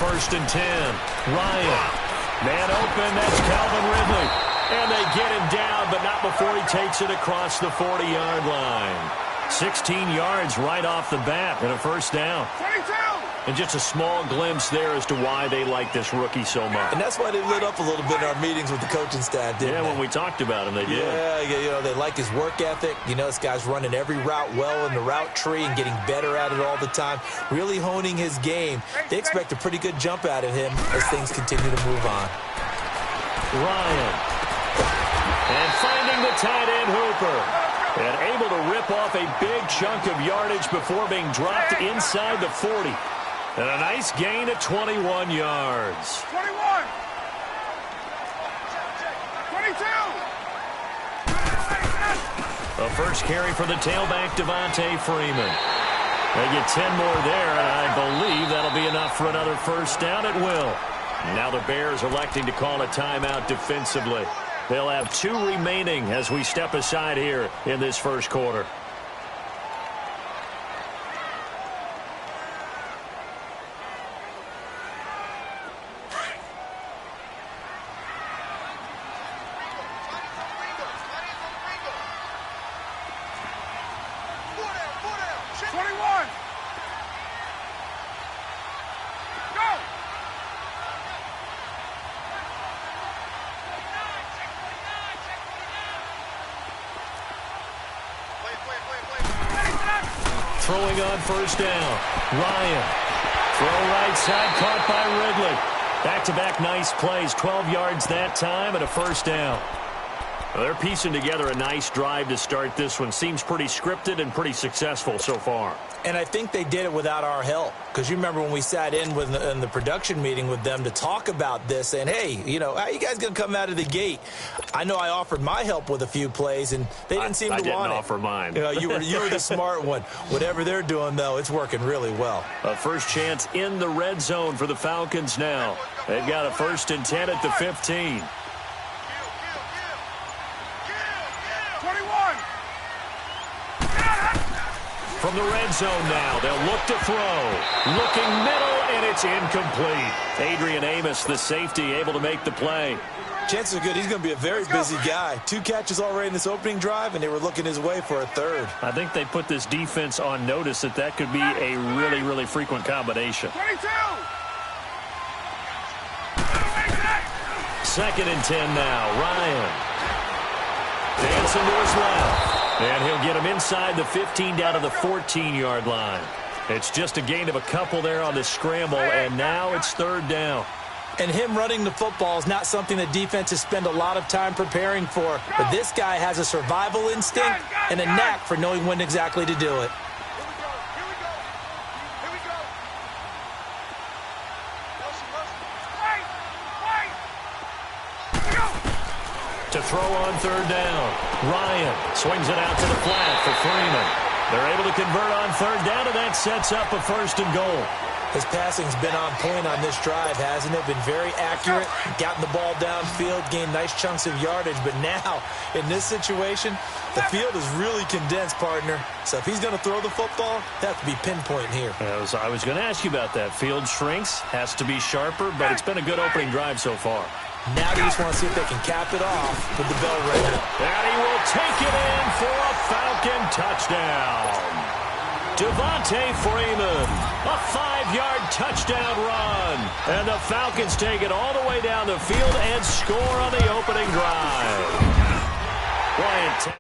1st and 10. Ryan. Man open, that's Calvin Ridley. And they get him down, but not before he takes it across the 40-yard line. 16 yards right off the bat and a 1st down. 22. And just a small glimpse there as to why they like this rookie so much. And that's why they lit up a little bit in our meetings with the coaching staff, didn't they? When we talked about him, they did. Yeah, they like his work ethic. This guy's running every route well in the route tree and getting better at it all the time, really honing his game. They expect a pretty good jump out of him as things continue to move on. Ryan. And finding the tight end Hooper. And able to rip off a big chunk of yardage before being dropped inside the 40. And a nice gain of 21 yards. 21. 22. A first carry for the tailback, Devontae Freeman. They get 10 more there, and I believe that'll be enough for another 1st down at will. Now the Bears electing to call a timeout defensively. They'll have 2 remaining as we step aside here in this 1st quarter. Throwing on 1st down. Ryan. Throw right side, caught by Ridley. Back-to-back nice plays. 12 yards that time and a 1st down. Well, they're piecing together a nice drive to start this one. Seems pretty scripted and pretty successful so far. And I think they did it without our help. Because you remember when we sat in the production meeting with them to talk about this, saying, hey, how you guys going to come out of the gate? I know I offered my help with a few plays, and they didn't seem to want it. I didn't offer mine. You were the smart one. Whatever they're doing, though, it's working really well. A first chance in the red zone for the Falcons now. They've got a 1st and 10 at the 15. 21. From the red zone now, they'll look to throw. Looking middle, and it's incomplete. Adrian Amos, the safety, able to make the play. Chances are good he's going to be a very busy guy. 2 catches already in this opening drive, and they were looking his way for a 3rd. I think they put this defense on notice that could be a really, really frequent combination. 22. 2nd and 10 now. Ryan. Dancing to his left. And he'll get him inside the 15 down to the 14-yard line. It's just a gain of a couple there on the scramble, and now it's 3rd down. And him running the football is not something the defenses spend a lot of time preparing for. But this guy has a survival instinct and a knack for knowing when exactly to do it. To throw on 3rd down. Ryan swings it out to the flat for Freeman. They're able to convert on 3rd down, and that sets up a 1st and goal. His passing's been on point on this drive, hasn't it? Been very accurate, gotten the ball downfield, gained nice chunks of yardage. But now, in this situation, the field is really condensed, partner. So if he's going to throw the football, that has to be pinpoint here. I was going to ask you about that. Field shrinks, has to be sharper, but it's been a good opening drive so far. Now they just want to see if they can cap it off with the bell ringing. And he will take it in for a Falcon touchdown. Devontae Freeman, a 5-yard touchdown run. And the Falcons take it all the way down the field and score on the opening drive. Bryant.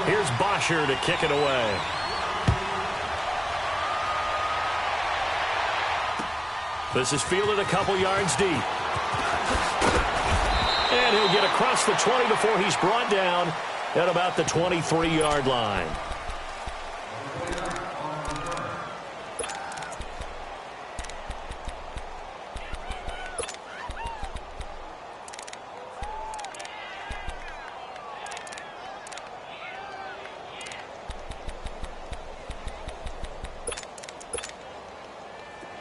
Here's Bosher to kick it away. This is fielded a couple yards deep. And he'll get across the 20 before he's brought down at about the 23-yard line.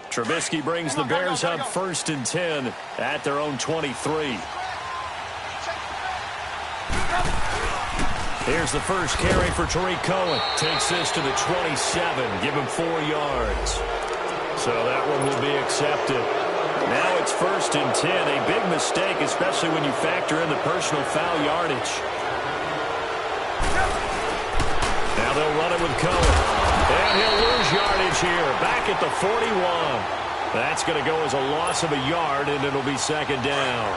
Trubisky brings the Bears up 1st and 10 at their own 23. Here's the first carry for Tariq Cohen. Takes this to the 27. Give him 4 yards. So that one will be accepted. Now it's 1st and 10. A big mistake, especially when you factor in the personal foul yardage. Now they'll run it with Cohen. And he'll lose yardage here. Back at the 41. That's going to go as a loss of a yard, and it'll be 2nd down.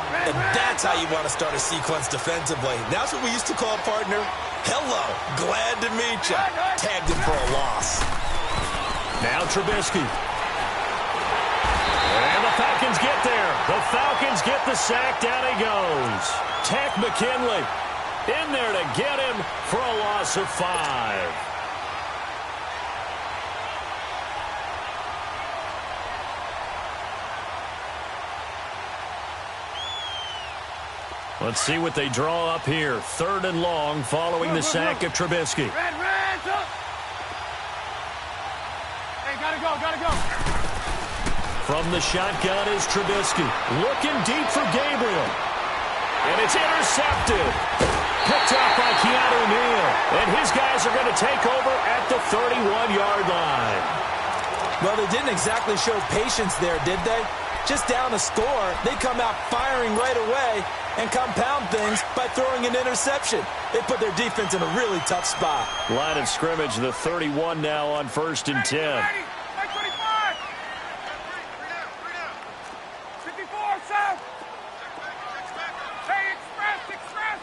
And that's how you want to start a sequence defensively. That's what we used to call, partner, hello, glad to meet you. Tagged him for a loss. Now Trubisky. And the Falcons get there. The Falcons get the sack. Down he goes. Tack McKinley in there to get him for a loss of 5. Let's see what they draw up here. 3rd and long following the sack of Trubisky. Hey, gotta go. From the shotgun is Trubisky. Looking deep for Gabriel. And it's intercepted. Picked up by Keanu Neal. And his guys are going to take over at the 31-yard line. Well, they didn't exactly show patience there, did they? Just down a score, they come out firing right away and compound things by throwing an interception. They put their defense in a really tough spot. Line of scrimmage, the 31 now on 1st and 10. 54, south. Hey, express.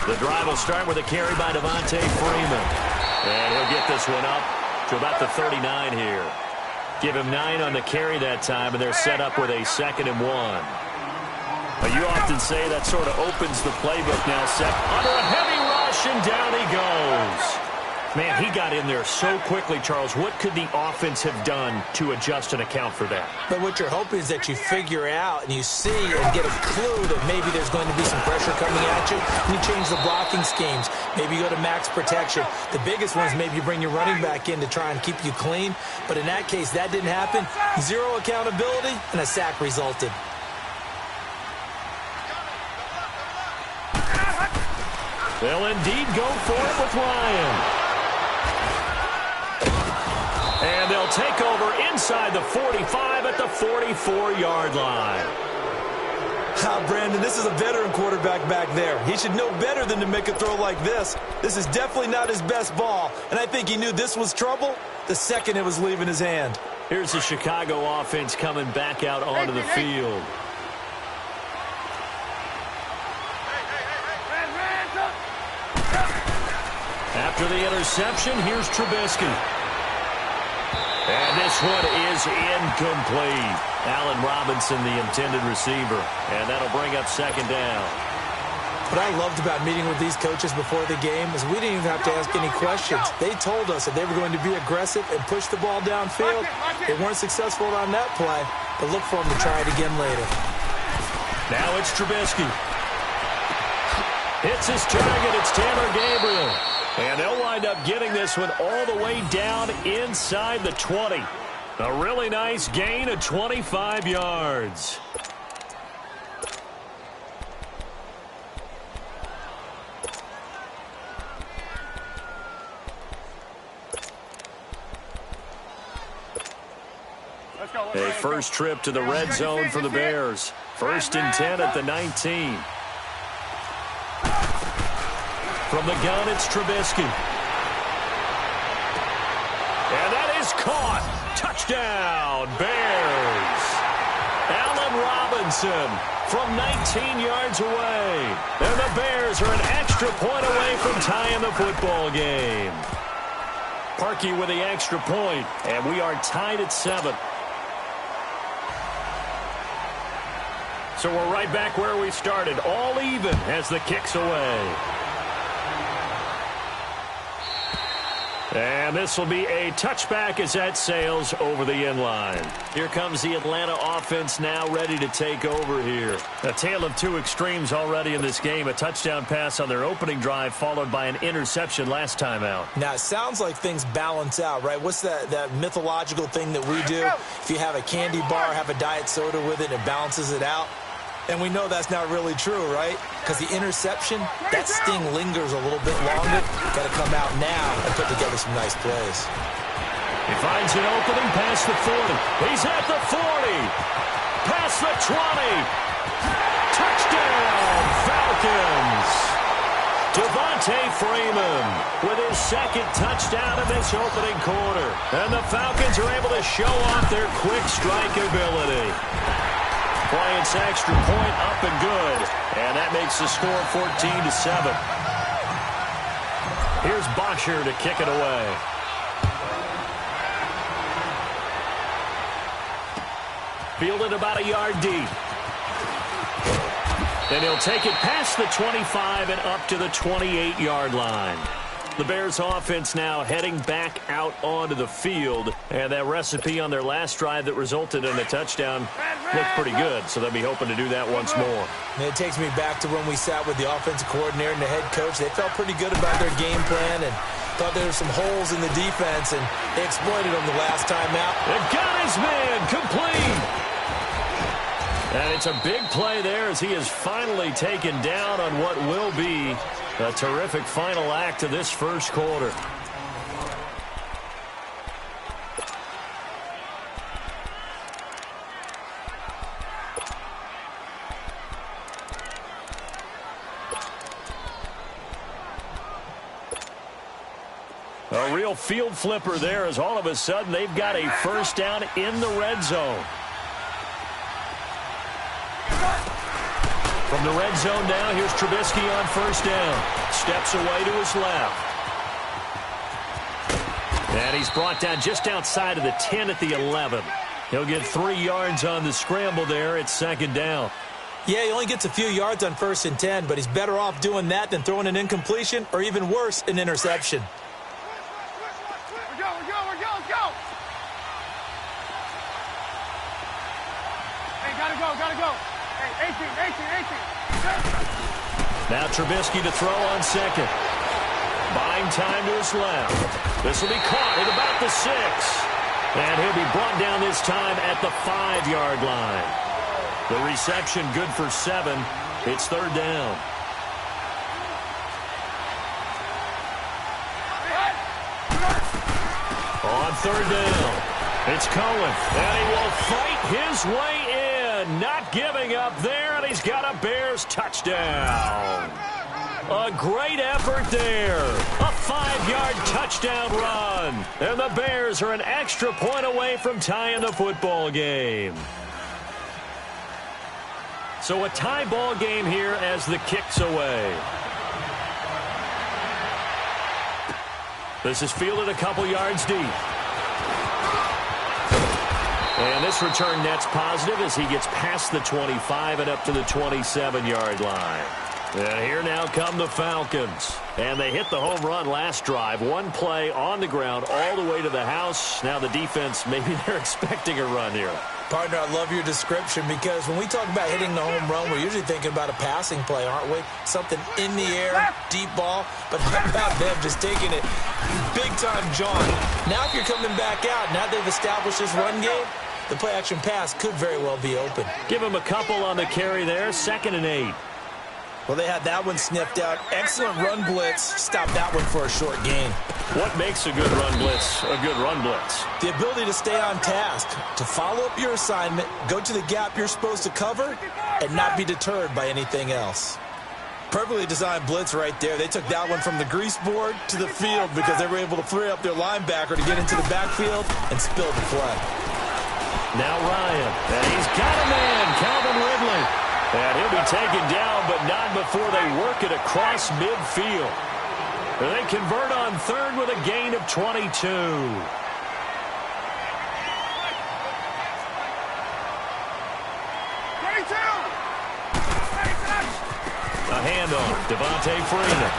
The drive will start with a carry by Devontae Freeman. And he'll get this one up to about the 39 here. Give him 9 on the carry that time, and they're set up with a 2nd and 1. But you often say that sort of opens the playbook now. Set under a heavy rush, and down he goes. Man, he got in there so quickly, Charles. What could the offense have done to adjust and account for that? But what you're hoping is that you figure out and you see and get a clue that maybe there's going to be some pressure coming at you, and you change the blocking schemes. Maybe you go to max protection. The biggest one is maybe you bring your running back in to try and keep you clean. But in that case, that didn't happen. 0 accountability, and a sack resulted. They'll indeed go for it with Ryan. And they'll take over inside the 45 at the 44-yard line. Brandon, this is a veteran quarterback back there. He should know better than to make a throw like this. This is definitely not his best ball, and I think he knew this was trouble the second it was leaving his hand. Here's the Chicago offense coming back out onto the field. After the interception, here's Trubisky. And this one is incomplete. Allen Robinson, the intended receiver. And that'll bring up 2nd down. What I loved about meeting with these coaches before the game is we didn't even have to ask any questions. They told us that they were going to be aggressive and push the ball downfield. They weren't successful on that play, but look for them to try it again later. Now it's Trubisky. Hits his target. It's Taylor Gabriel. And they'll wind up getting this one all the way down inside the 20. A really nice gain of 25 yards. A first trip to the red zone for the Bears. 1st and 10 at the 19. From the gun, it's Trubisky. And that is caught. Touchdown, Bears. Allen Robinson from 19 yards away. And the Bears are an extra point away from tying the football game. Parkey with the extra point, and we are tied at 7. So we're right back where we started, all even as the kick's away. And this will be a touchback as that sails over the end line. Here comes the Atlanta offense now ready to take over here. A tale of two extremes already in this game. A touchdown pass on their opening drive followed by an interception last time out. Now, it sounds like things balance out, right? What's that mythological thing that we do? If you have a candy bar, have a diet soda with it, it balances it out. And we know that's not really true, right? Because the interception, that sting lingers a little bit longer. Got to come out now and put together some nice plays. He finds an opening past the 40. He's at the 40. Past the 20. Touchdown, Falcons. Devontae Freeman with his second touchdown in this opening quarter. And the Falcons are able to show off their quick strike ability. Bryant's extra point up and good. And that makes the score 14-7. Here's Boxer to kick it away. Fielded about a yard deep. And he'll take it past the 25 and up to the 28-yard line. The Bears offense now heading back out onto the field. And that recipe on their last drive that resulted in a touchdown looked pretty good. So they'll be hoping to do that once more. And it takes me back to when we sat with the offensive coordinator and the head coach. They felt pretty good about their game plan and thought there were some holes in the defense, and they exploited them the last time out. And got his man complete. And it's a big play there as he is finally taken down on what will be a terrific final act of this first quarter. A real field flipper there as all of a sudden they've got a first down in the red zone. From the red zone now, here's Trubisky on first down. Steps away to his left. And he's brought down just outside of the 10 at the 11. He'll get 3 yards on the scramble there. It's second down. Yeah, he only gets a few yards on 1st and 10, but he's better off doing that than throwing an incompletion or even worse, an interception. We're go. Let's go. Hey, gotta go. Hey, 18. Now Trubisky to throw on second. Buying time to his left. This will be caught at about the 6. And he'll be brought down this time at the 5-yard line. The reception good for 7. It's third down. On third down, it's Cohen. And he will fight his way in. Not giving up there, and he's got a Bears touchdown. A great effort there. A 5-yard touchdown run. And the Bears are an extra point away from tying the football game. So a tie ball game here as the kick's away. This is fielded a couple yards deep. And this return net's positive as he gets past the 25 and up to the 27-yard line. And here now come the Falcons. And they hit the home run last drive. One play on the ground all the way to the house. Now the defense, maybe they're expecting a run here. Partner, I love your description because when we talk about hitting the home run, we're usually thinking about a passing play, aren't we? Something in the air, deep ball. But how about them just taking it big-time jaunt? Now if you're coming back out, now they've established this run game, the play-action pass could very well be open. Give him a couple on the carry there, 2nd and 8. Well, they had that one sniffed out. Excellent run blitz. Stop that one for a short gain. What makes a good run blitz a good run blitz? The ability to stay on task, to follow up your assignment, go to the gap you're supposed to cover, and not be deterred by anything else. Perfectly designed blitz right there. They took that one from the grease board to the field because they were able to free up their linebacker to get into the backfield and spill the play. Now Ryan, and he's got a man, Calvin Ridley. And he'll be taken down, but not before they work it across midfield. And they convert on third with a gain of 22. A handoff, Devontae Freeman.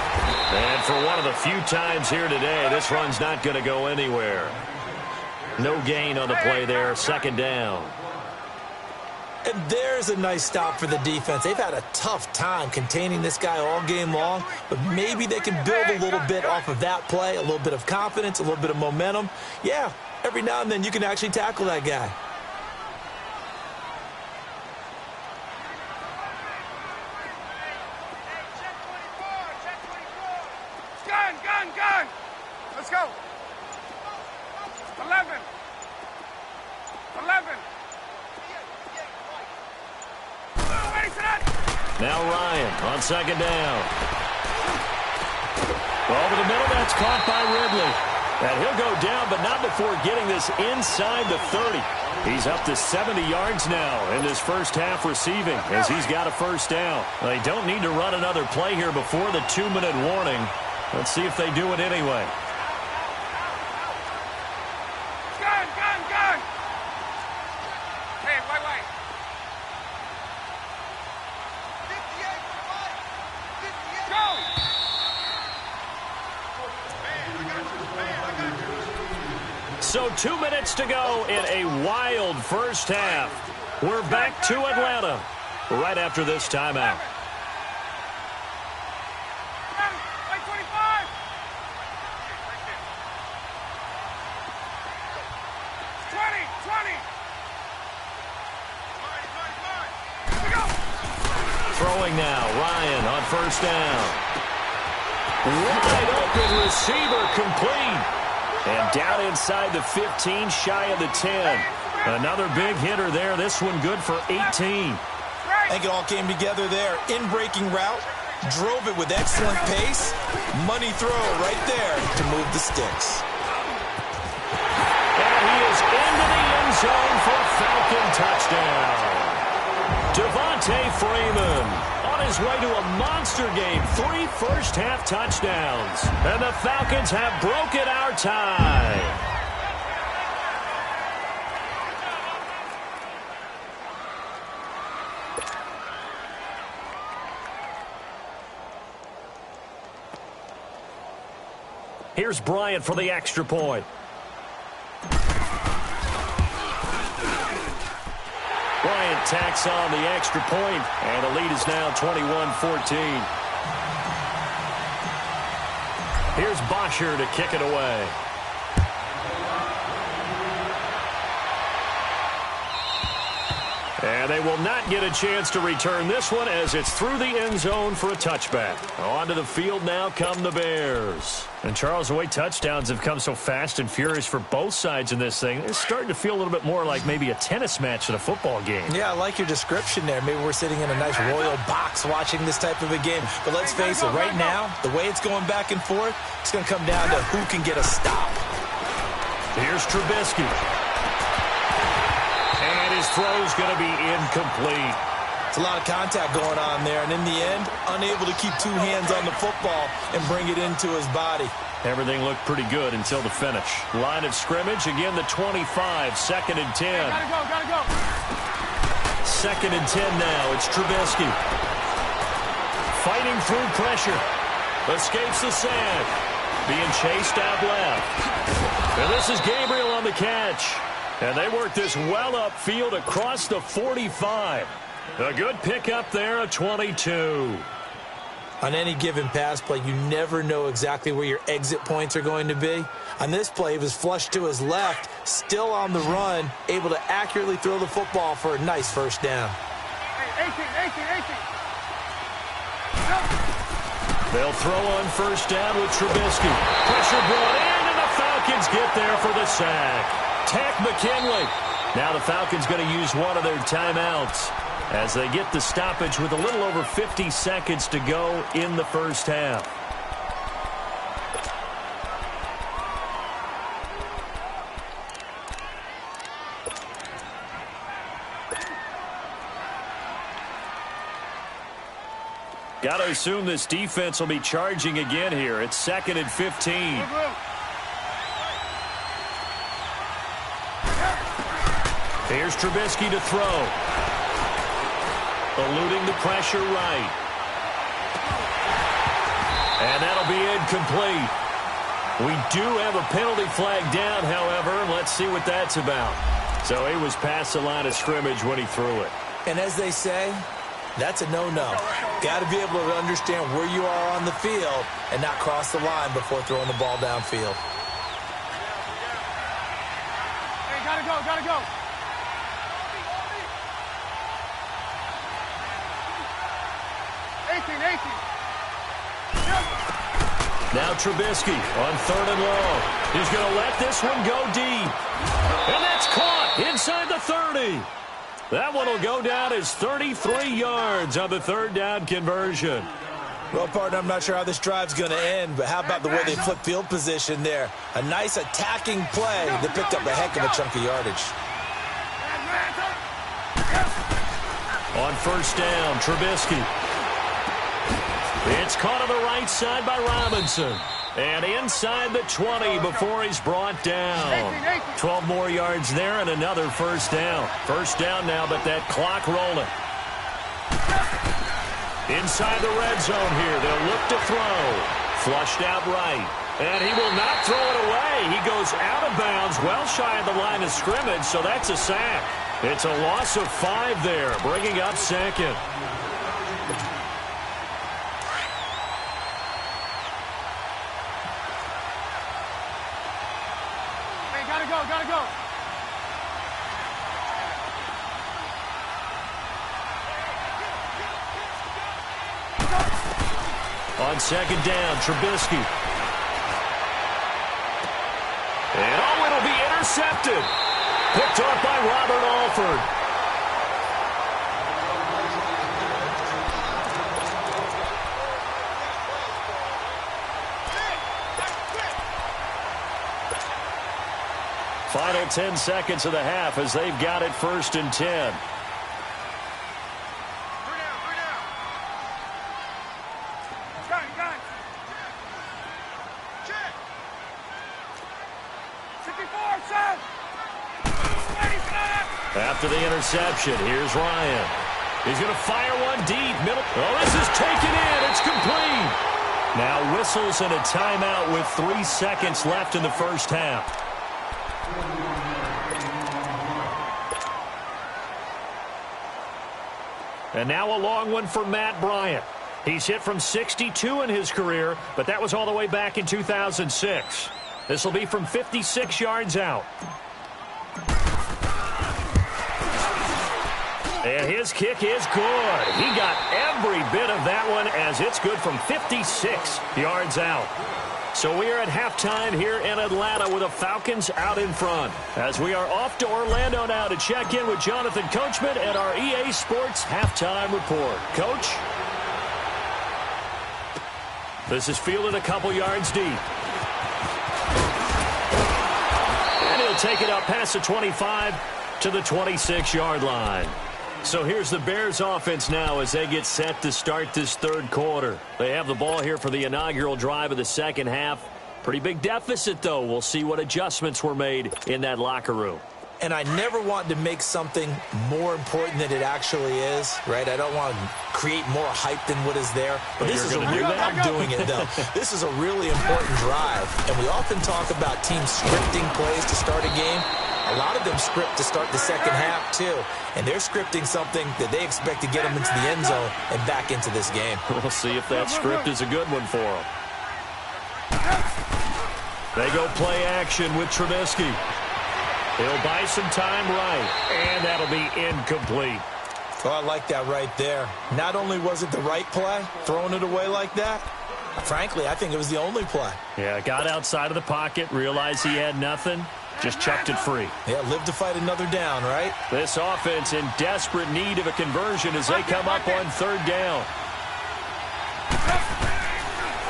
And for one of the few times here today, this run's not going to go anywhere. No gain on the play there, 2nd down. And there's a nice stop for the defense. They've had a tough time containing this guy all game long, but maybe they can build a little bit off of that play, a little bit of confidence, a little bit of momentum. Yeah, every now and then you can actually tackle that guy. gun. Let's go. 11. 11. Ready for that? Now Ryan on second down. Over the middle, that's caught by Ridley. And he'll go down, but not before getting this inside the 30. He's up to 70 yards now in this first half receiving as he's got a first down. They don't need to run another play here before the 2-minute warning. Let's see if they do it anyway. Gun, gun, gun. Hey, wait. 58. Go. So 2 minutes to go in a wild first half. We're back to Atlanta right after this timeout. 25. 20. Here we go. Throwing now, Ryan on first down. Wide open receiver complete. And down inside the 15, shy of the 10. Another big hitter there. This one good for 18. I think it all came together there. In-breaking route, drove it with excellent pace. Money throw right there to move the sticks. And he is into the end zone for a Falcon touchdown. Devontae Freeman on his way to a monster game. 3 first-half touchdowns. And the Falcons have broken our tie. Here's Bryant for the extra point. Bryant tacks on the extra point, and the lead is now 21-14. Here's Bosher to kick it away. And they will not get a chance to return this one as it's through the end zone for a touchback. Onto the field now come the Bears. And Charles, the way touchdowns have come so fast and furious for both sides in this thing, it's starting to feel a little bit more like maybe a tennis match than a football game. Yeah, I like your description there. Maybe we're sitting in a nice royal box watching this type of a game. But let's face it, right now, the way it's going back and forth, it's going to come down to who can get a stop. Here's Trubisky. And his throw's going to be incomplete. It's a lot of contact going on there, and in the end, unable to keep 2 hands on the football and bring it into his body. Everything looked pretty good until the finish. Line of scrimmage, again the 25, second and 10. Gotta go. Second and 10 now, it's Trubisky. Fighting through pressure. Escapes the sack. Being chased out left. And this is Gabriel on the catch. And they work this well upfield across the 45. A good pickup there, a 22. On any given pass play, you never know exactly where your exit points are going to be. On this play, he was flushed to his left, still on the run, able to accurately throw the football for a nice first down. Hey, 18. They'll throw on first down with Trubisky. Pressure brought in, and the Falcons get there for the sack. Tack McKinley. Now the Falcons going to use one of their timeouts as they get the stoppage with a little over 50 seconds to go in the first half. Got to assume this defense will be charging again here. It's second and 15. Here's Trubisky to throw. Eluding the pressure right. And that'll be incomplete. We do have a penalty flag down, however. Let's see what that's about. So he was past the line of scrimmage when he threw it. And as they say, that's a no-no. Got to be able to understand where you are on the field and not cross the line before throwing the ball downfield. Hey, gotta go. Now Trubisky on 3rd and long. He's going to let this one go deep. And that's caught inside the 30. That one will go down as 33 yards on the 3rd down conversion. Well, partner, I'm not sure how this drive's going to end, but how about the way they flip field position there? A nice attacking play that picked up a heck of a chunk of yardage. On 1st down, Trubisky. It's caught on the right side by Robinson. And inside the 20 before he's brought down. 12 more yards there and another 1st down. 1st down now, but that clock rolling. Inside the red zone here, they'll look to throw. Flushed out right. And he will not throw it away. He goes out of bounds, well shy of the line of scrimmage, so that's a sack. It's a loss of 5 there, bringing up 2nd. Hey, gotta go, gotta go. On 2nd down, Trubisky. And oh, it'll be intercepted. Picked off by Robert Alford. Final 10 seconds of the half as they've got it 1st and 10. After the interception, here's Ryan. He's going to fire one deep. Middle. Oh, this is taken in. It's complete. Now whistles and a timeout with 3 seconds left in the 1st half. And now a long one for Matt Bryant. He's hit from 62 in his career, but that was all the way back in 2006. This will be from 56 yards out. And his kick is good. He got every bit of that one as it's good from 56 yards out. So we are at halftime here in Atlanta with the Falcons out in front. As we are off to Orlando now to check in with Jonathan Coachman and our EA Sports Halftime Report. Coach? This is fielded a couple yards deep. And he'll take it up past the 25 to the 26-yard line. So here's the Bears offense now as they get set to start this 3rd quarter. They have the ball here for the inaugural drive of the 2nd half. Pretty big deficit, though. We'll see what adjustments were made in that locker room. And I never want to make something more important than it actually is, right? I don't want to create more hype than what is there. But this is a real, I'm doing it, though. This is a really important drive. And we often talk about teams scripting plays to start a game. A lot of them script to start the 2nd half, too. And they're scripting something that they expect to get them into the end zone and back into this game. We'll see if that script is a good one for them. They go play action with Trubisky. He'll buy some time right, and that'll be incomplete. Oh, I like that right there. Not only was it the right play, throwing it away like that, frankly, I think it was the only play. Yeah, got outside of the pocket, realized he had nothing. Just chucked it free. Yeah, live to fight another down, right? This offense in desperate need of a conversion as they come up on 3rd down.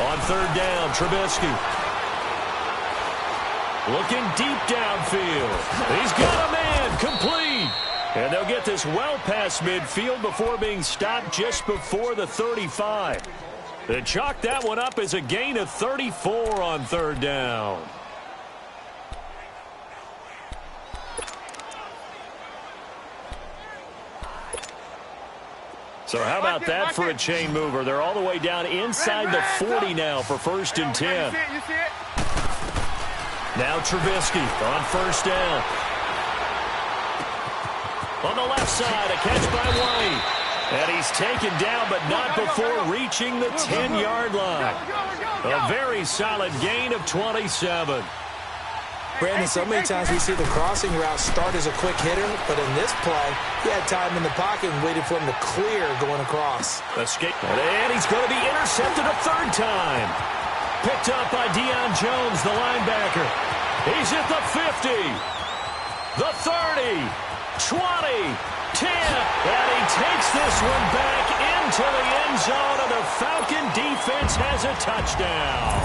On 3rd down, Trubisky. Looking deep downfield. He's got a man, complete. And they'll get this well past midfield before being stopped just before the 35. They chalk that one up as a gain of 34 on 3rd down. So how about that for a chain mover? They're all the way down inside the 40 now for 1st and 10. You see it? Now Trubisky on 1st down. On the left side, a catch by White. And he's taken down, but not before reaching the 10-yard line. A very solid gain of 27. Brandon, so many times we see the crossing route start as a quick hitter, but in this play, he had time in the pocket and waited for him to clear going across. Escape. And he's going to be intercepted a 3rd time. picked up by Deion Jones, the linebacker. He's at the 50, the 30, 20, 10, and he takes this one back into the end zone, and the Falcon defense has a touchdown.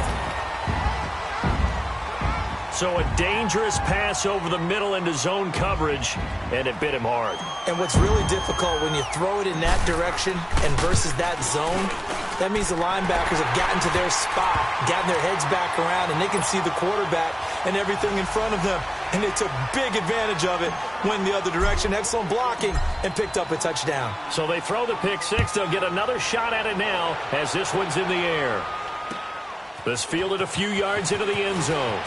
So a dangerous pass over the middle into zone coverage, and it bit him hard. And what's really difficult when you throw it in that direction and versus that zone, that means the linebackers have gotten to their spot, gotten their heads back around, and they can see the quarterback and everything in front of them. And they took big advantage of it, went the other direction, excellent blocking, and picked up a touchdown. So they throw the pick six. They'll get another shot at it now as this one's in the air. This fielded a few yards into the end zone.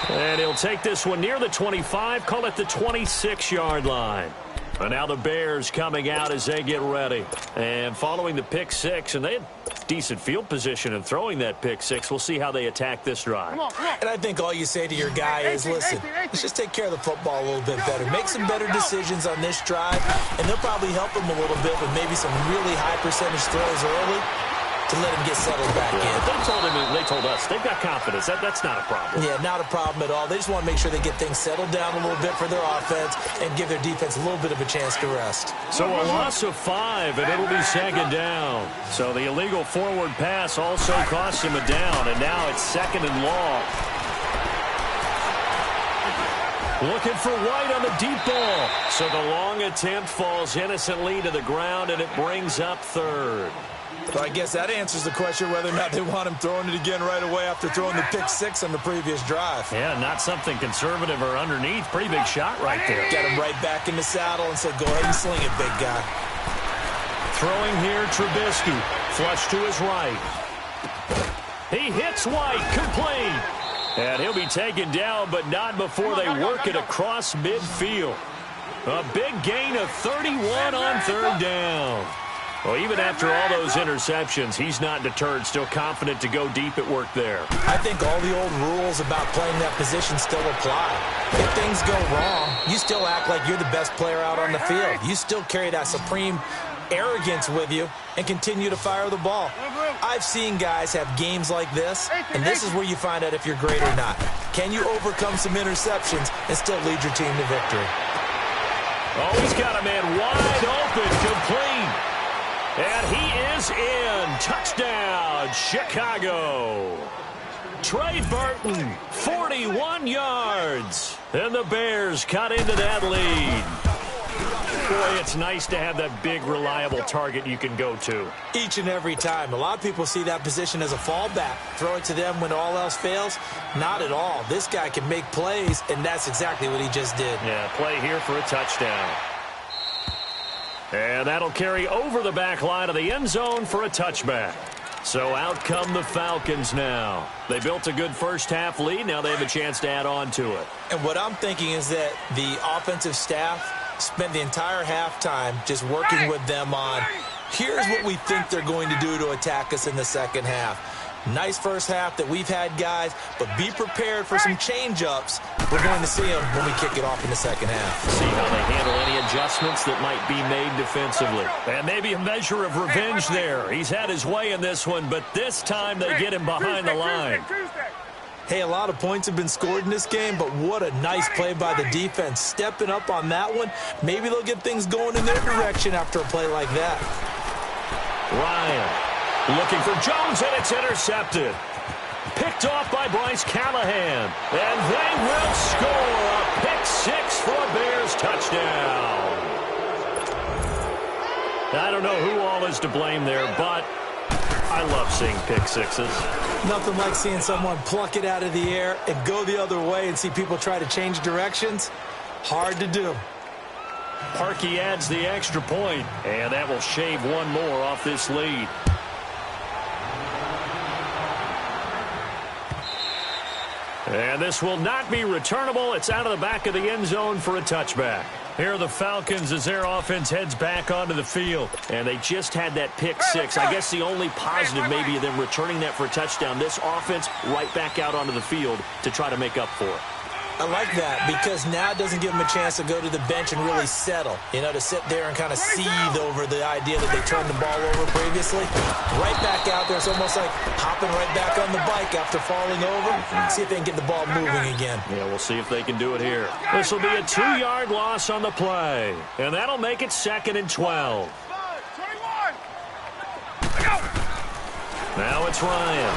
And he'll take this one near the 25, call it the 26-yard line. And now the Bears coming out as they get ready. And following the pick six, and they had decent field position in throwing that pick six. We'll see how they attack this drive. Come on. And I think all you say to your guy is, listen, let's just take care of the football a little bit better. Make some better decisions on this drive, and they'll probably help him a little bit with maybe some really high percentage throws early to let him get settled back in. They told us they've got confidence. That's not a problem. Yeah, not a problem at all. They just want to make sure they get things settled down a little bit for their offense and give their defense a little bit of a chance to rest. So a loss of 5, and it'll be second down. So the illegal forward pass also cost him a down, and now it's second and long. Looking for White on the deep ball. So the long attempt falls innocently to the ground, and it brings up third. So I guess that answers the question whether or not they want him throwing it again right away after throwing the pick six on the previous drive. Yeah, not something conservative or underneath. Pretty big shot right there. Get him right back in the saddle and said, go ahead and sling it, big guy. Throwing here, Trubisky. Flush to his right. He hits White, complete. And he'll be taken down, but not before they work it across midfield. A big gain of 31 on third down. Well, even after all those interceptions, he's not deterred, still confident to go deep at work there. I think all the old rules about playing that position still apply. If things go wrong, you still act like you're the best player out on the field. You still carry that supreme arrogance with you and continue to fire the ball. I've seen guys have games like this, and this is where you find out if you're great or not. Can you overcome some interceptions and still lead your team to victory? Oh, he's got a man wide open, complete. And he is in. Touchdown, Chicago. Trey Burton, 41 yards. And the Bears cut into that lead. Boy, it's nice to have that big, reliable target you can go to. Each and every time. A lot of people see that position as a fallback. Throw it to them when all else fails. Not at all. This guy can make plays, and that's exactly what he just did. Yeah, play here for a touchdown. And that'll carry over the back line of the end zone for a touchback. So out come the Falcons now. They built a good first-half lead. Now they have a chance to add on to it. And what I'm thinking is that the offensive staff spent the entire halftime just working with them on, here's what we think they're going to do to attack us in the second half. Nice first half that we've had, guys, but be prepared for some change-ups. We're going to see them when we kick it off in the second half. See how they handle any adjustments that might be made defensively. And maybe a measure of revenge there. He's had his way in this one, but this time they get him behind the line. Hey, a lot of points have been scored in this game, but what a nice play by the defense. Stepping up on that one, maybe they'll get things going in their direction after a play like that. Ryan looking for Jones, and it's intercepted. Picked off by Bryce Callahan. And they will score a pick six for a Bears touchdown. I don't know who all is to blame there, but I love seeing pick sixes. Nothing like seeing someone pluck it out of the air and go the other way and see people try to change directions. Hard to do. Parkey adds the extra point, and that will shave one more off this lead. And this will not be returnable. It's out of the back of the end zone for a touchback. Here are the Falcons as their offense heads back onto the field. And they just had that pick six. I guess the only positive maybe of them returning that for a touchdown. This offense right back out onto the field to try to make up for it. I like that because now it doesn't give them a chance to go to the bench and really settle. You know, to sit there and kind of seethe over the idea that they turned the ball over previously. Right back out there. It's almost like hopping right back on the bike after falling over. See if they can get the ball moving again. Yeah, we'll see if they can do it here. This will be a 2-yard loss on the play. And that'll make it 2nd and 12. 21. Now it's Ryan.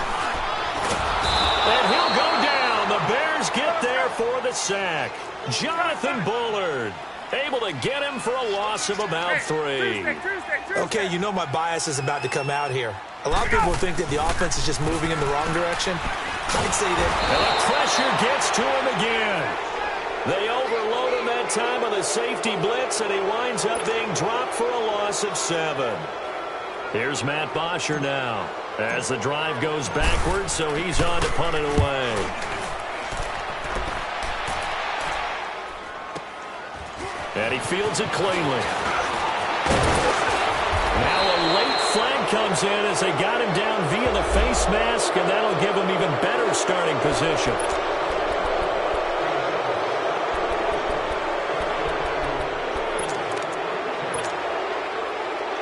And he'll go down. The Bears get there for the sack. Jonathan Bullard able to get him for a loss of about 3. Okay, you know my bias is about to come out here. A lot of people think that the offense is just moving in the wrong direction. I'd say that. And the pressure gets to him again. They overload him that time on the safety blitz, and he winds up being dropped for a loss of 7. Here's Matt Bosher now as the drive goes backwards, so he's on to punt it away. And he fields it cleanly. Now a late flag comes in as they got him down via the face mask, and that'll give him even better starting position.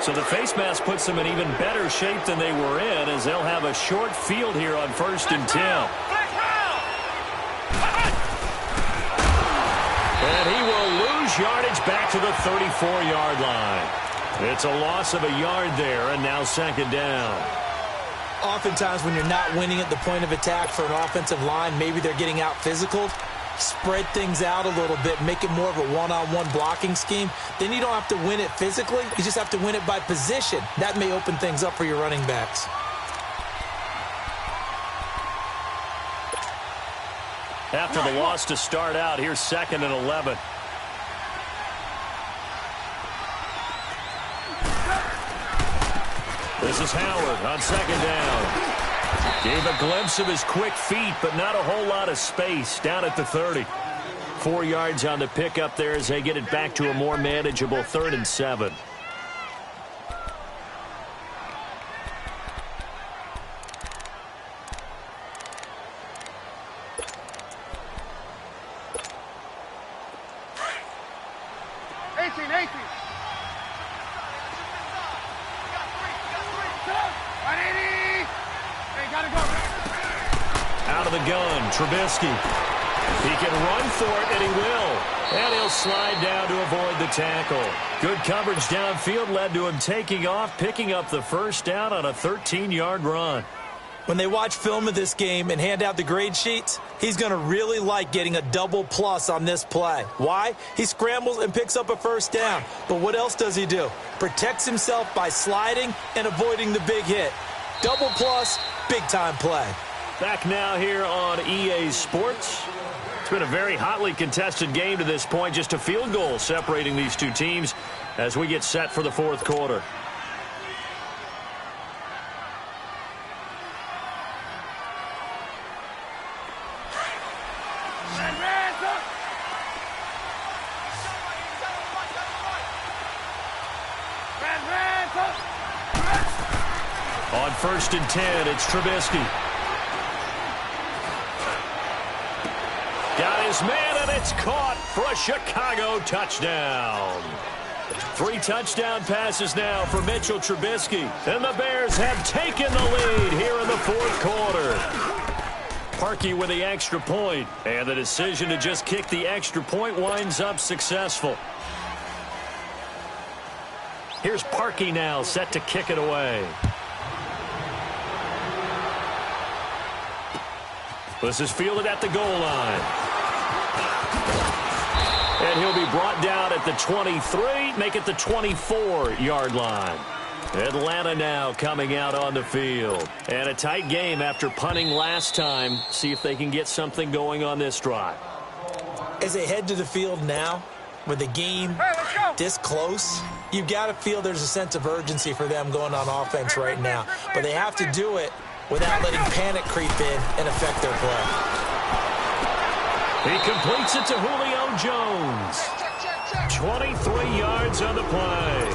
So the face mask puts them in even better shape than they were in, as they'll have a short field here on 1st and 10. And he will lose yardage back to the 34-yard line. It's a loss of a yard there, and now 2nd down. Oftentimes when you're not winning at the point of attack for an offensive line, maybe they're getting out physical. Spread things out a little bit, make it more of a one-on-one blocking scheme. Then you don't have to win it physically. You just have to win it by position. That may open things up for your running backs. After the loss to start out, here's 2nd and 11. This is Howard on 2nd down. Gave a glimpse of his quick feet, but not a whole lot of space down at the 30. 4 yards on the pickup there as they get it back to a more manageable 3rd and 7. Out of the gun, Trubisky. He can run for it, and he will. And he'll slide down to avoid the tackle. Good coverage downfield led to him taking off, picking up the 1st down on a 13-yard run. When they watch film of this game and hand out the grade sheets, he's going to really like getting a double plus on this play. Why? He scrambles and picks up a 1st down. But what else does he do? Protects himself by sliding and avoiding the big hit. Double plus, big-time play. Back now here on EA Sports. It's been a very hotly contested game to this point. Just a field goal separating these two teams as we get set for the 4th quarter. On 1st and 10, it's Trubisky. Got his man, and it's caught for a Chicago touchdown. 3 touchdown passes now for Mitchell Trubisky. And the Bears have taken the lead here in the 4th quarter. Parkey with the extra point. And the decision to just kick the extra point winds up successful. Here's Parkey now set to kick it away. This is fielded at the goal line. And he'll be brought down at the 23, make it the 24-yard line. Atlanta now coming out on the field. And a tight game after punting last time. See if they can get something going on this drive. As they head to the field now, with the game this close, you've got to feel there's a sense of urgency for them going on offense right now. But they have to do it without letting panic creep in and affect their play. He completes it to Julio Jones. 23 yards on the play.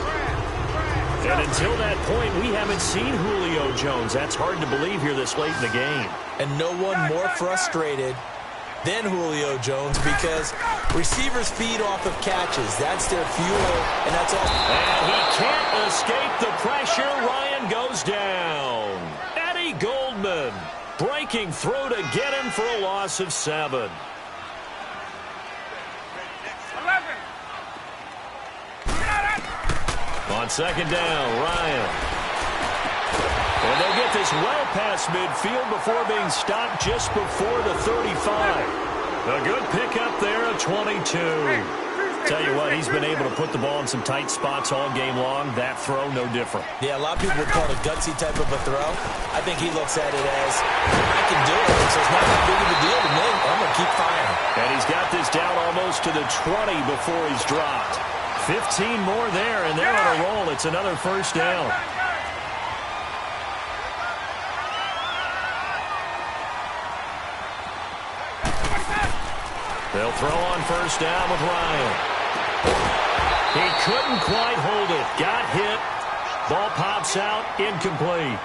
And until that point, we haven't seen Julio Jones. That's hard to believe here this late in the game. And no one more frustrated then Julio Jones, because receivers feed off of catches. That's their fuel, and that's all. And he can't escape the pressure. Ryan goes down. Eddie Goldman breaking through to get him for a loss of 7. 11. On second down, Ryan. And they get this well past midfield before being stopped just before the 35. A good pickup there at 22. Tell you what, he's been able to put the ball in some tight spots all game long. That throw, no different. Yeah, a lot of people would call it a gutsy type of a throw. I think he looks at it as, I can do it, so it's not that big of a deal to me. I'm going to keep firing. And he's got this down almost to the 20 before he's dropped. 15 more there, and they're on a roll. It's another first down. They'll throw on first down with Ryan. He couldn't quite hold it. Got hit. Ball pops out. Incomplete.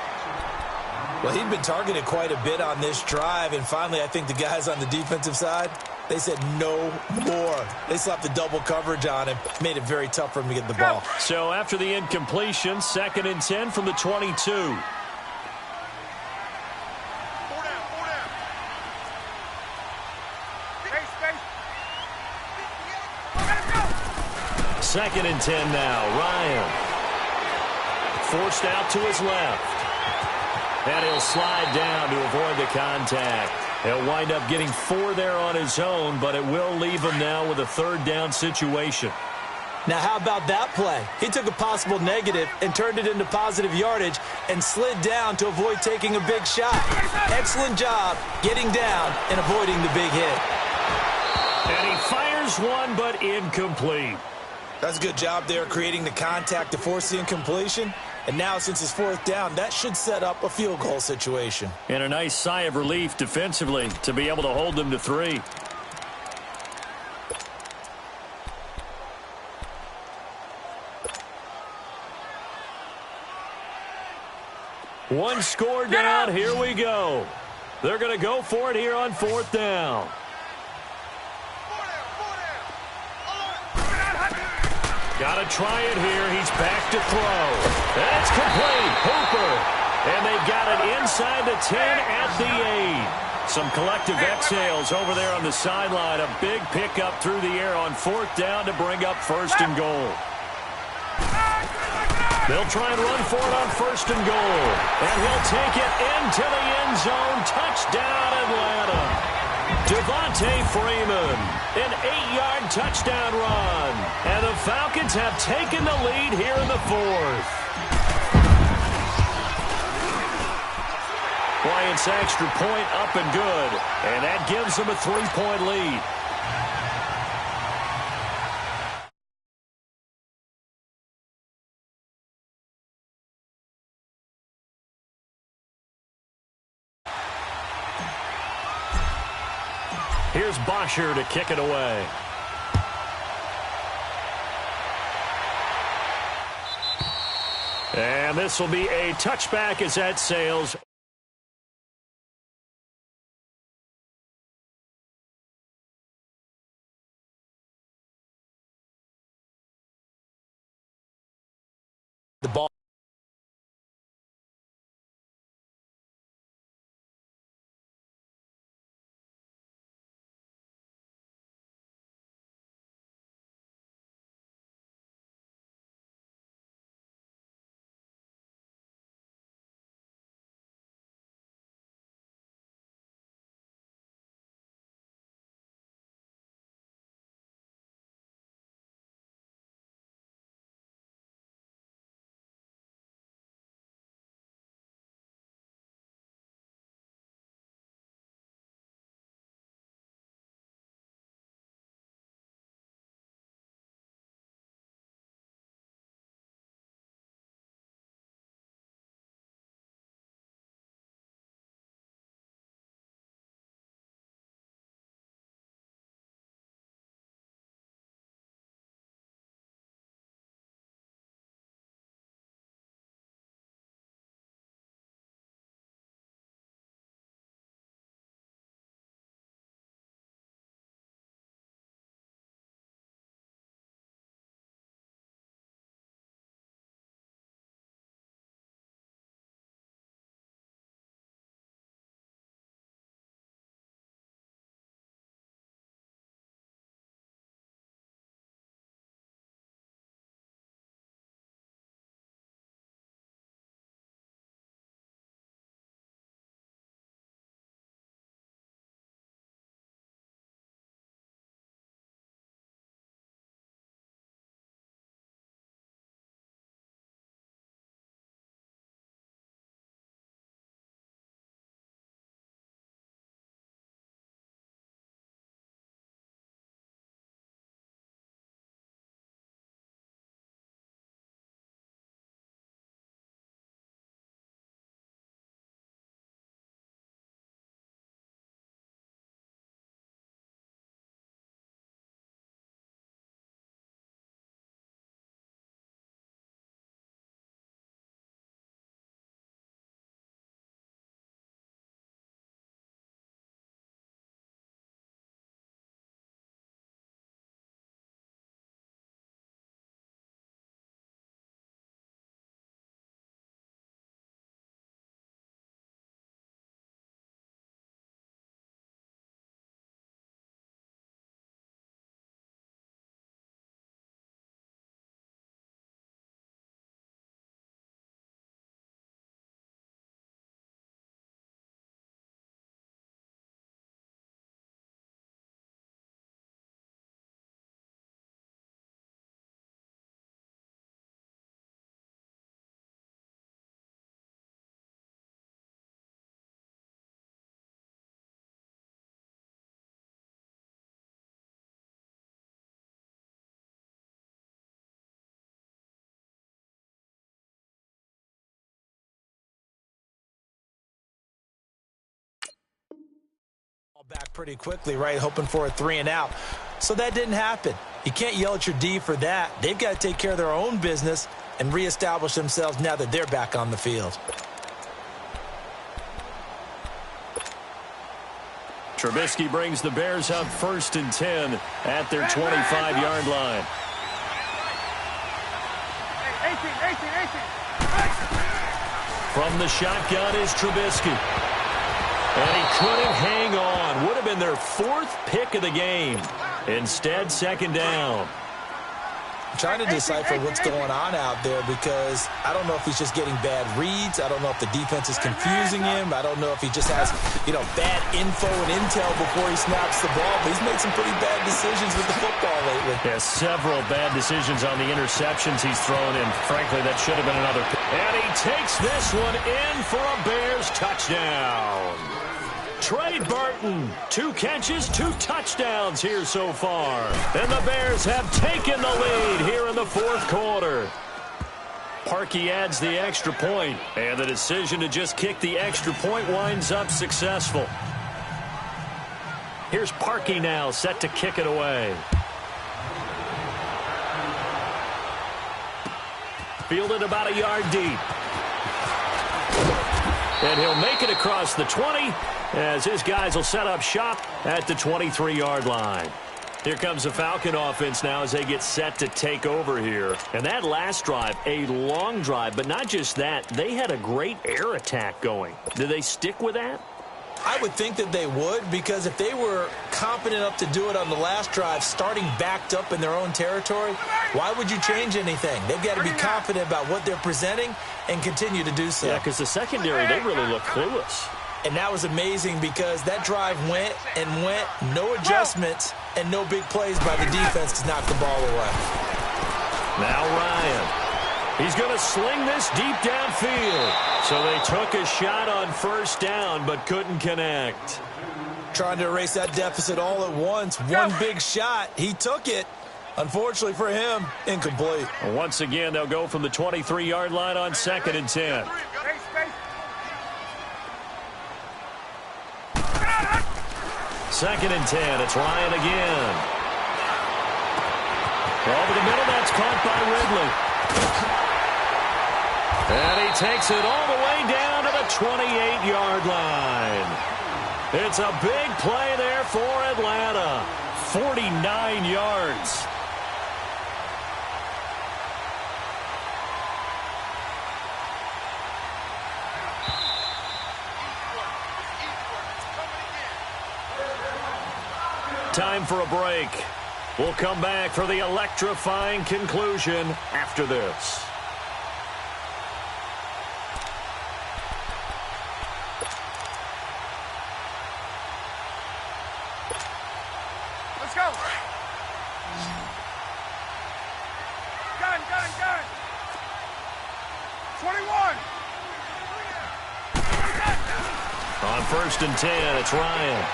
Well, he'd been targeted quite a bit on this drive, and finally I think the guys on the defensive side, they said no more. They slapped the double coverage on him, made it very tough for him to get the ball. So after the incompletion, 2nd and 10 from the 22. Second and 10 now. Ryan. Forced out to his left. And he'll slide down to avoid the contact. He'll wind up getting 4 there on his own, but it will leave him now with a 3rd down situation. Now, how about that play? He took a possible negative and turned it into positive yardage and slid down to avoid taking a big shot. Excellent job getting down and avoiding the big hit. And he fires one, but incomplete. That's a good job there creating the contact to force the incompletion. And now, since it's 4th down, that should set up a field goal situation. And a nice sigh of relief defensively to be able to hold them to 3. One score down. Here we go. They're going to go for it here on 4th down. Got to try it here. He's back to throw. That's complete. Hooper. And they've got it inside the 10 at the 8. Some collective exhales over there on the sideline. A big pickup through the air on 4th down to bring up 1st and goal. They'll try and run for it on 1st and goal. And he'll take it into the end zone. Touchdown, Atlanta. Devontae Freeman, an 8-yard touchdown run. And the Falcons have taken the lead here in the 4th. Bryant's extra point up and good. And that gives them a 3-point lead. Here's Bosher to kick it away. And this will be a touchback as that sails. The ball. Back pretty quickly, right, hoping for a 3-and-out. So that didn't happen. You can't yell at your D for that. They've got to take care of their own business and reestablish themselves now that they're back on the field. Trubisky brings the Bears up 1st and 10 at their 25-yard line. 18. From the shotgun is Trubisky. And he couldn't hang on. Would have been their 4th pick of the game. Instead, 2nd down. I'm trying to decipher what's going on out there because I don't know if he's just getting bad reads. I don't know if the defense is confusing him. I don't know if he just has, bad info and intel before he snaps the ball. But he's made some pretty bad decisions with the football lately. Yeah, several bad decisions on the interceptions he's thrown in. Frankly, that should have been another pick. And he takes this one in for a Bears touchdown. Trey Burton, 2 catches, 2 touchdowns here so far. And the Bears have taken the lead here in the 4th quarter. Parkey adds the extra point, and the decision to just kick the extra point winds up successful. Here's Parkey now, set to kick it away. Fielded about a yard deep. And he'll make it across the 20 as his guys will set up shop at the 23-yard line. Here comes the Falcon offense now as they get set to take over here. And that last drive, a long drive, but not just that. They had a great air attack going. Do they stick with that? I would think that they would, because if they were confident enough to do it on the last drive, starting backed up in their own territory, why would you change anything? They've got to be confident about what they're presenting and continue to do so. Yeah, because the secondary, they really look clueless. And that was amazing because that drive went and went, no adjustments, and no big plays by the defense to knock the ball away. Now Ryan. He's going to sling this deep downfield. So they took a shot on 1st down, but couldn't connect. Trying to erase that deficit all at once. One big shot. He took it. Unfortunately for him, incomplete. Once again, they'll go from the 23-yard line on 2nd and 10. 2nd and 10. It's Ryan again. Over the middle, that's caught by Ridley. And he takes it all the way down to the 28-yard line. It's a big play there for Atlanta. 49 yards. Time for a break. We'll come back for the electrifying conclusion after this. Let's go. Gun. 21. On 1st and 10, it's Ryan.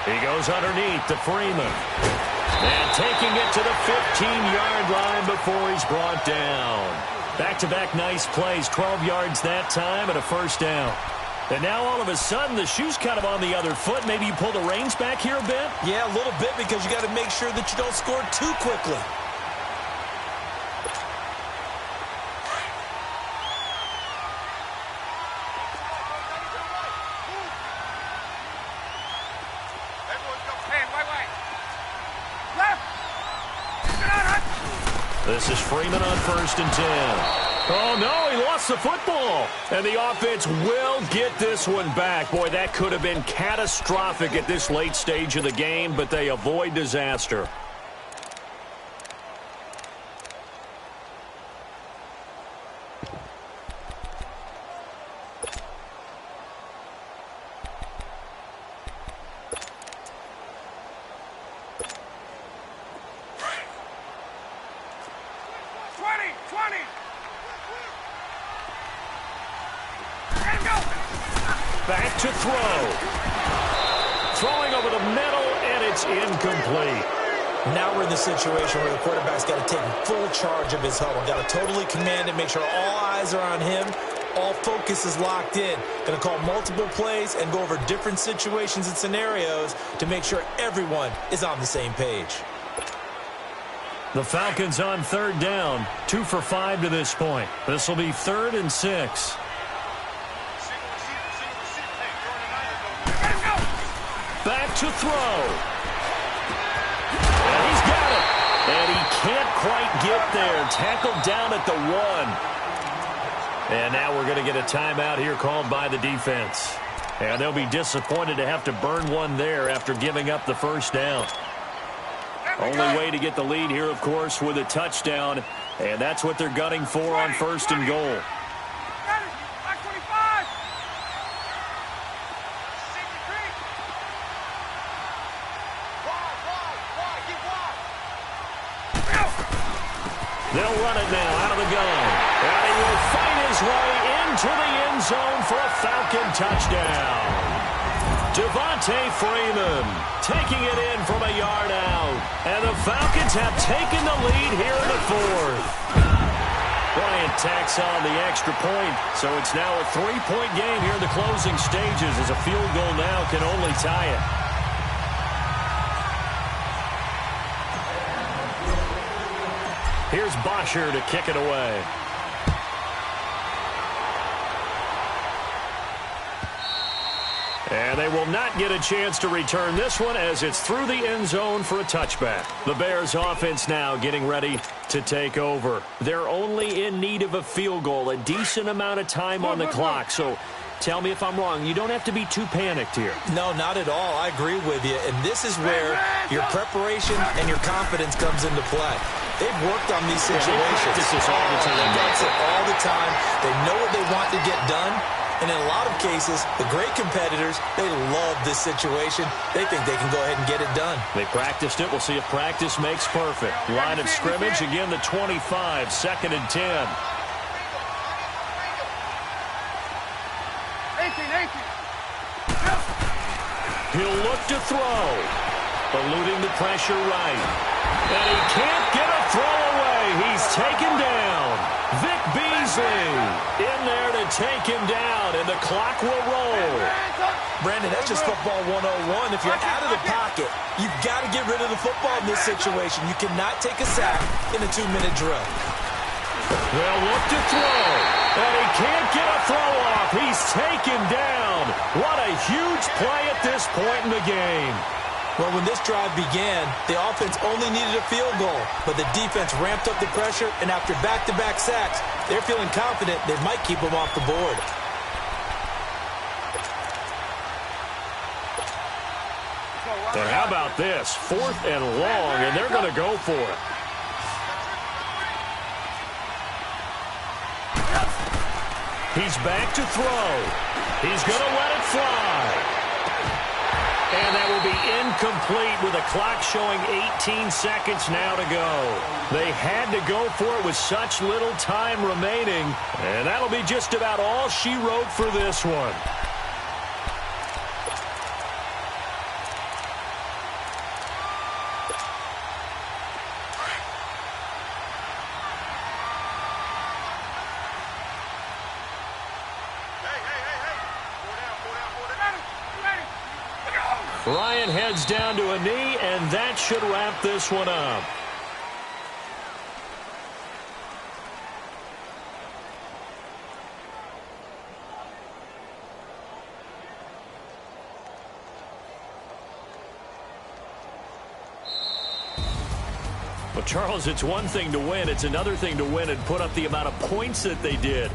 He goes underneath to Freeman. And taking it to the 15-yard line before he's brought down. Back-to-back nice plays, 12 yards that time and a 1st down. And now all of a sudden the shoe's kind of on the other foot. Maybe you pull the reins back here a bit? Yeah, a little bit, because you got to make sure that you don't score too quickly. This is Freeman on 1st and 10. Oh, no, he lost the football. And the offense will get this one back. Boy, that could have been catastrophic at this late stage of the game, but they avoid disaster. Back to throw. Throwing over the middle, and it's incomplete. Now we're in the situation where the quarterback's got to take full charge of his huddle. Got to totally command it, make sure all eyes are on him, All focus is locked in. Going to call multiple plays and go over different situations and scenarios to make sure everyone is on the same page. The Falcons on third down, 2 for 5 to this point. This will be 3rd and 6. Back to throw. And he's got it. And he can't quite get there. Tackled down at the 1. And now we're going to get a timeout here called by the defense. And they'll be disappointed to have to burn one there after giving up the first down. Only way to get the lead here, of course, with a touchdown. And that's what they're gunning for on 1st and goal. They'll run it now out of the gun. And he will find his way into the end zone for a Falcon touchdown. Devontae Freeman taking it in from a yard out. And the Falcons have taken the lead here in the 4th. Bryant tacks on the extra point. So it's now a 3-point game here in the closing stages as a field goal now can only tie it. Here's Bosher to kick it away. And they will not get a chance to return this one as it's through the end zone for a touchback. The Bears offense now getting ready to take over. They're only in need of a field goal, a decent amount of time on the clock. So tell me if I'm wrong. You don't have to be too panicked here. No, not at all. I agree with you. And this is where your preparation and your confidence comes into play. They've worked on these situations. They practice this all the time. That's it all the time. They know what they want to get done. And in a lot of cases, the great competitors, they love this situation. They think they can go ahead and get it done. They practiced it. We'll see if practice makes perfect. Line of scrimmage, again the 25, 2nd and 10. 18. He'll look to throw. Eluding the pressure right. And he can't get a throw away. He's taken down. Vic Beasley in there to take him down, and the clock will roll. Brandon, that's just football 101. If you're out of the pocket, you've got to get rid of the football in this situation. You cannot take a sack in a 2-minute drill. They'll look to throw, and he can't get a throw off. He's taken down. What a huge play at this point in the game. Well, when this drive began, the offense only needed a field goal, but the defense ramped up the pressure, and after back-to-back sacks, they're feeling confident they might keep them off the board. And how about this? 4th and long, and they're going to go for it. He's back to throw. He's going to let it fly. And that will be incomplete with a clock showing 18 seconds now to go. They had to go for it with such little time remaining. And that'll be just about all she wrote for this one. Ryan heads down to a knee, and that should wrap this one up. Well, Charles, it's one thing to win. It's another thing to win and put up the amount of points that they did.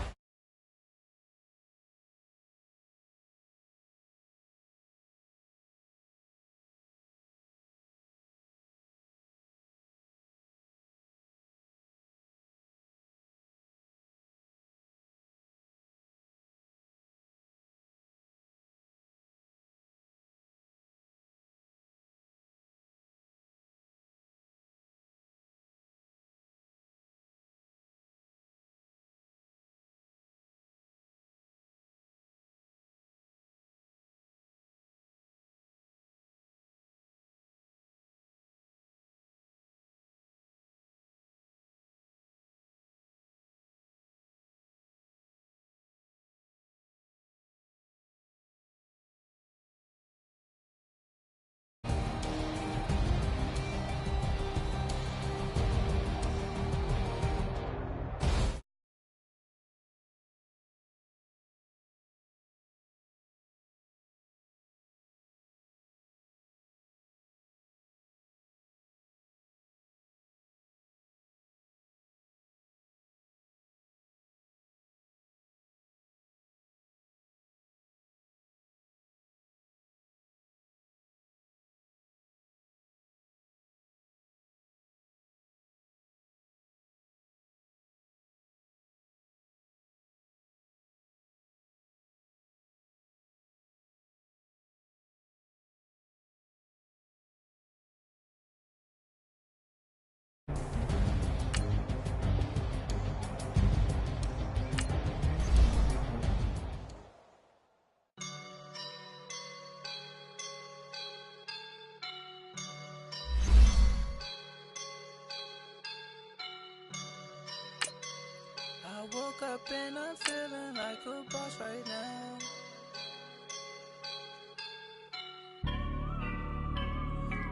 up and I'm feeling like a boss right now.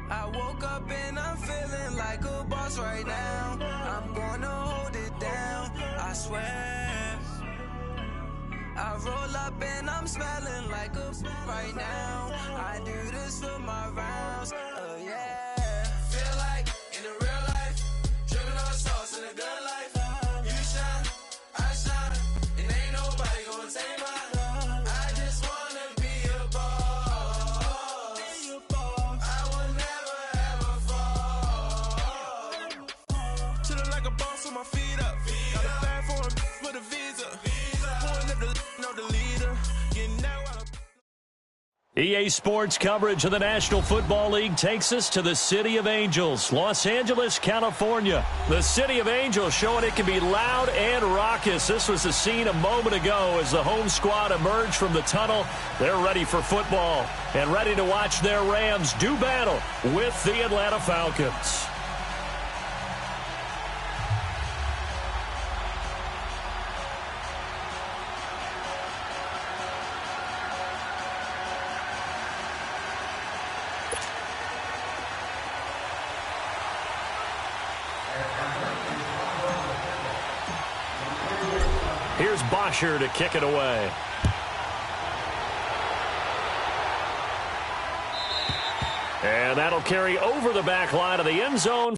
I woke up and I'm feeling like a boss right now. I'm gonna hold it down, I swear. I roll up and I'm smelling like a right now. I do this for my rounds, yeah. Feel like in the real life, dripping on sauce in the good life. You shine, I shine, and ain't nobody gonna take mine. I just wanna be a boss. I will never ever fall. Chillin' like a boss with my feet up. Got a bag for the visa. Pulling up the leader. Getting out while EA Sports coverage of the National Football League takes us to the City of Angels, Los Angeles, California. The City of Angels showing it can be loud and raucous. This was the scene a moment ago as the home squad emerged from the tunnel. They're ready for football and ready to watch their Rams do battle with the Atlanta Falcons. Here's Bosher to kick it away. And that'll carry over the back line of the end zone.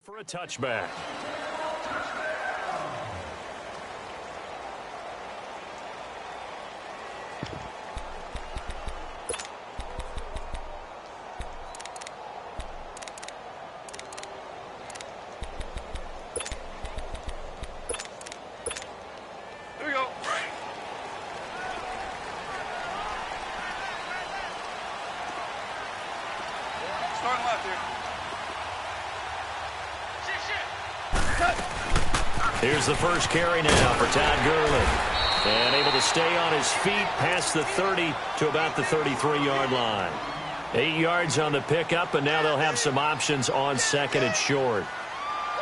For a touchback. Here we go. Starting left here. Here's the first carry now for Todd Gurley. And able to stay on his feet past the 30 to about the 33-yard line. 8 yards on the pickup, and now they'll have some options on second and short.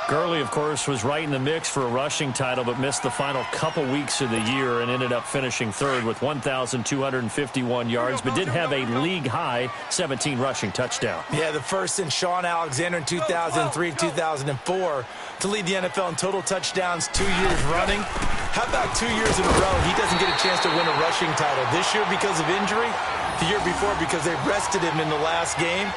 Gurley, of course, was right in the mix for a rushing title, but missed the final couple weeks of the year and ended up finishing third with 1,251 yards, but did have a league-high 17 rushing touchdowns. Yeah, the first since Sean Alexander in 2003-2004 to lead the NFL in total touchdowns 2 years running. How about 2 years in a row he doesn't get a chance to win a rushing title? This year because of injury, the year before because they rested him in the last game.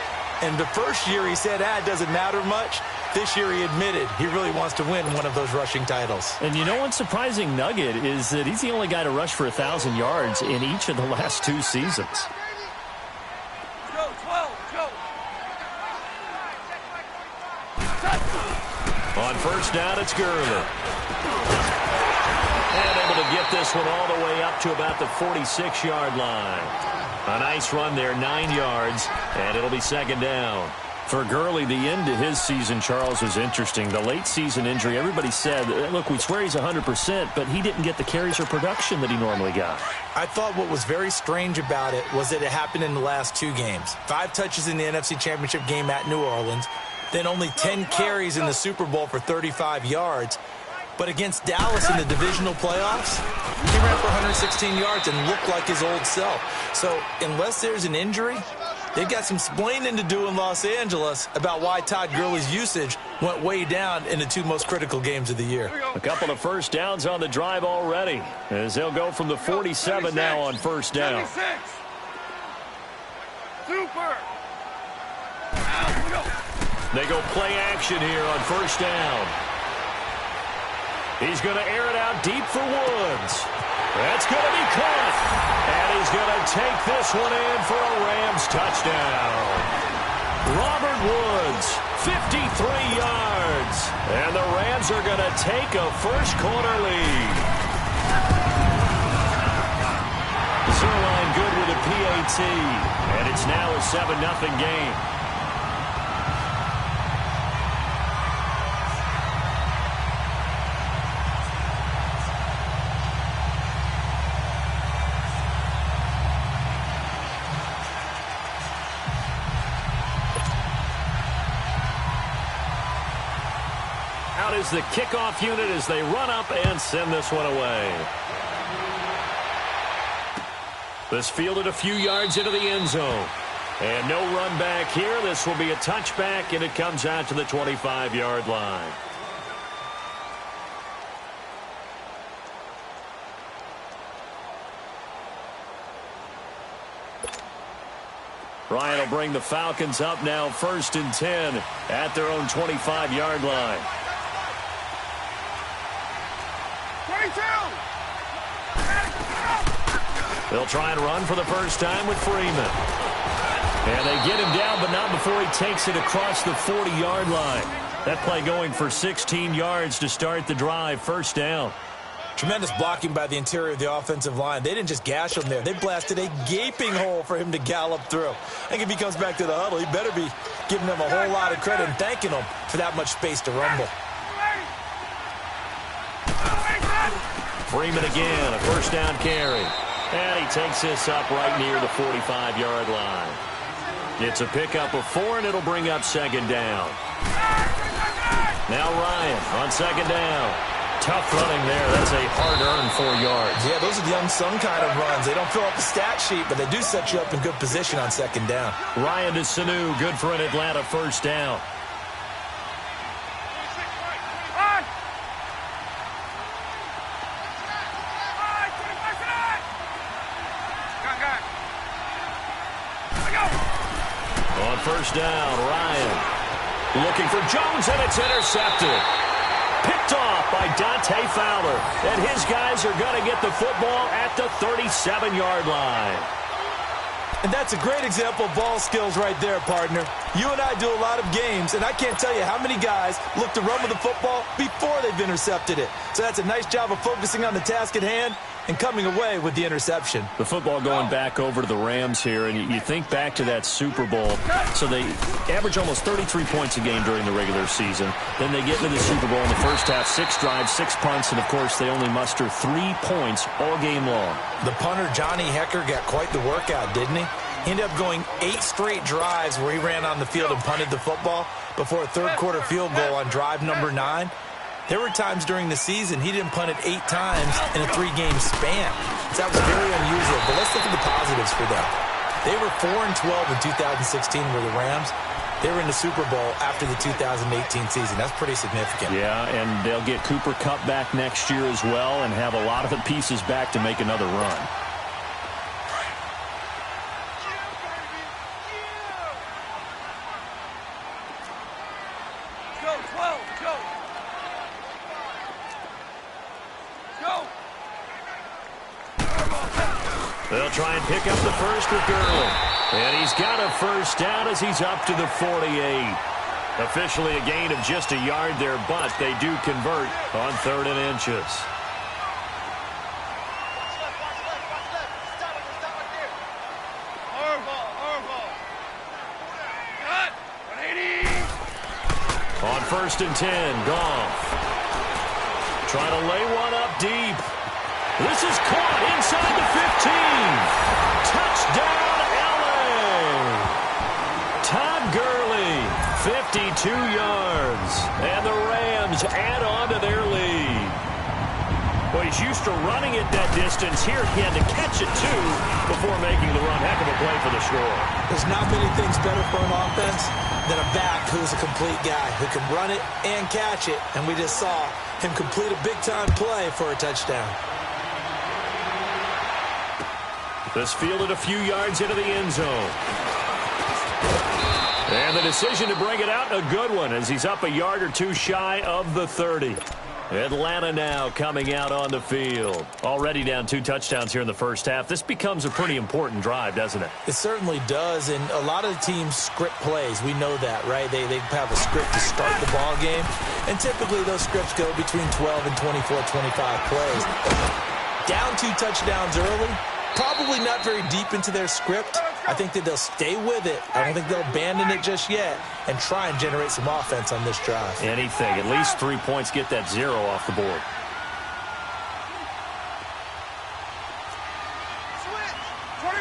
And the first year he said, it doesn't matter much. This year he admitted he really wants to win one of those rushing titles. And you know what's surprising nugget is that he's the only guy to rush for 1,000 yards in each of the last 2 seasons. Go, 12, go. On first down, it's Gurley. And able to get this one all the way up to about the 46-yard line. A nice run there, 9 yards, and it'll be second down. For Gurley, the end to his season, Charles, was interesting. The late season injury, everybody said, look, we swear he's 100%, but he didn't get the carries or production that he normally got. I thought what was very strange about it was that it happened in the last 2 games. 5 touches in the NFC Championship game at New Orleans, then only 10 carries in the Super Bowl for 35 yards. But against Dallas in the divisional playoffs, he ran for 116 yards and looked like his old self. So unless there's an injury, they've got some explaining to do in Los Angeles about why Todd Gurley's usage went way down in the 2 most critical games of the year. A couple of first downs on the drive already, as they'll go from the 47 now on first down. 76. Super. They go play action here on first down. He's going to air it out deep for Woods. That's going to be caught. And he's going to take this one in for a Rams touchdown. Robert Woods, 53 yards. And the Rams are going to take a first-quarter lead. Zerline good with a PAT. And it's now a 7-0 game. Out is the kickoff unit as they run up and send this one away. This fielded a few yards into the end zone. And no run back here. This will be a touchback, and it comes out to the 25-yard line. Ryan will bring the Falcons up now, 1st and 10 at their own 25-yard line. 22. They'll try and run for the first time with Freeman. And they get him down, but not before he takes it across the 40-yard line. That play going for 16 yards to start the drive, first down. Tremendous blocking by the interior of the offensive line. They didn't just gash him there. They blasted a gaping hole for him to gallop through. I think if he comes back to the huddle, he better be giving them a whole lot of credit and thanking them for that much space to rumble. Freeman again, a first down carry. And he takes this up right near the 45-yard line. It's a pickup of 4, and it'll bring up second down. Now Ryan on second down. Tough running there. That's a hard-earned 4 yards. Yeah, those are the unsung kind of runs. They don't fill up the stat sheet, but they do set you up in good position on second down. Ryan to Sanu, good for an Atlanta first down. On first down, Ryan looking for Jones, and it's intercepted. Picked off by Dante Fowler. And his guys are going to get the football at the 37-yard line. And that's a great example of ball skills right there, partner. You and I do a lot of games, and I can't tell you how many guys look to run with the football before they've intercepted it. So that's a nice job of focusing on the task at hand and coming away with the interception. The football going back over to the Rams here, and you think back to that Super Bowl. So they average almost 33 points a game during the regular season. Then they get into the Super Bowl in the first half, 6 drives, 6 punts, and, of course, they only muster 3 points all game long. The punter, Johnny Hecker, got quite the workout, didn't he? He ended up going 8 straight drives where he ran on the field and punted the football. before a third-quarter field goal on drive number 9. There were times during the season he didn't punt it 8 times in a 3-game span. So that was very unusual, but let's look at the positives for them. They were 4-12 in 2016 with the Rams. They were in the Super Bowl after the 2018 season. That's pretty significant. Yeah, and they'll get Cooper Kupp back next year as well and have a lot of the pieces back to make another run. Go, 12, go. Go. They'll try and pick up the first with Gurley. And he's got a first down as he's up to the 48. Officially a gain of just a yard there, but they do convert on 3rd and inches. Cut. 180. On 1st and 10, Goff. Trying to lay one up deep. This is caught inside the 15. Touchdown, LA. Todd Gurley, 52 yards. And the Rams add on to their lead. Well, he's used to running it that distance. Here he had to catch it, too, before making the run. Heck of a play for the score. There's not many things better for an offense than a back who's a complete guy who can run it and catch it. And we just saw him complete a big-time play for a touchdown. This fielded a few yards into the end zone. And the decision to bring it out, a good one, as he's up a yard or two shy of the 30. Atlanta now coming out on the field. Already down 2 touchdowns here in the first half. This becomes a pretty important drive, doesn't it? It certainly does, and a lot of the teams script plays. We know that, right? They have a script to start the ball game, and typically those scripts go between 12 and 24, 25 plays. Down 2 touchdowns early, probably not very deep into their script. I think that they'll stay with it. I don't think they'll abandon it just yet and try and generate some offense on this drive. Anything. At least 3 points, get that 0 off the board. Switch. 21.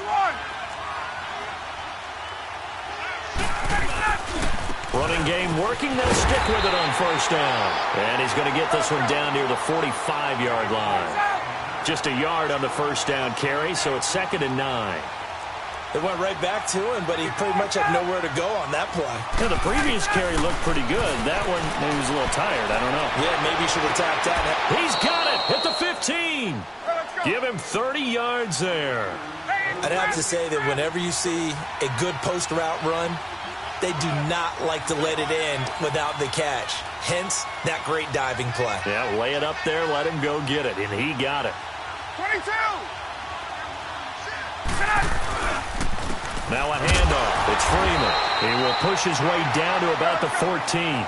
Running game working. They'll stick with it on 1st down. And he's going to get this one down near the 45-yard line. Just a yard on the 1st down carry, so it's 2nd and 9. They went right back to him, but he pretty much had nowhere to go on that play. Yeah, the previous carry looked pretty good. That one, maybe he was a little tired. I don't know. Yeah, maybe he should have tapped out. He's got it at the 15. Give him 30 yards there. I'd have to say that whenever you see a good post route run, they do not like to let it end without the catch. Hence, that great diving play. Yeah, lay it up there, let him go get it, and he got it. 22. Now a handoff. It's Freeman. He will push his way down to about the 14.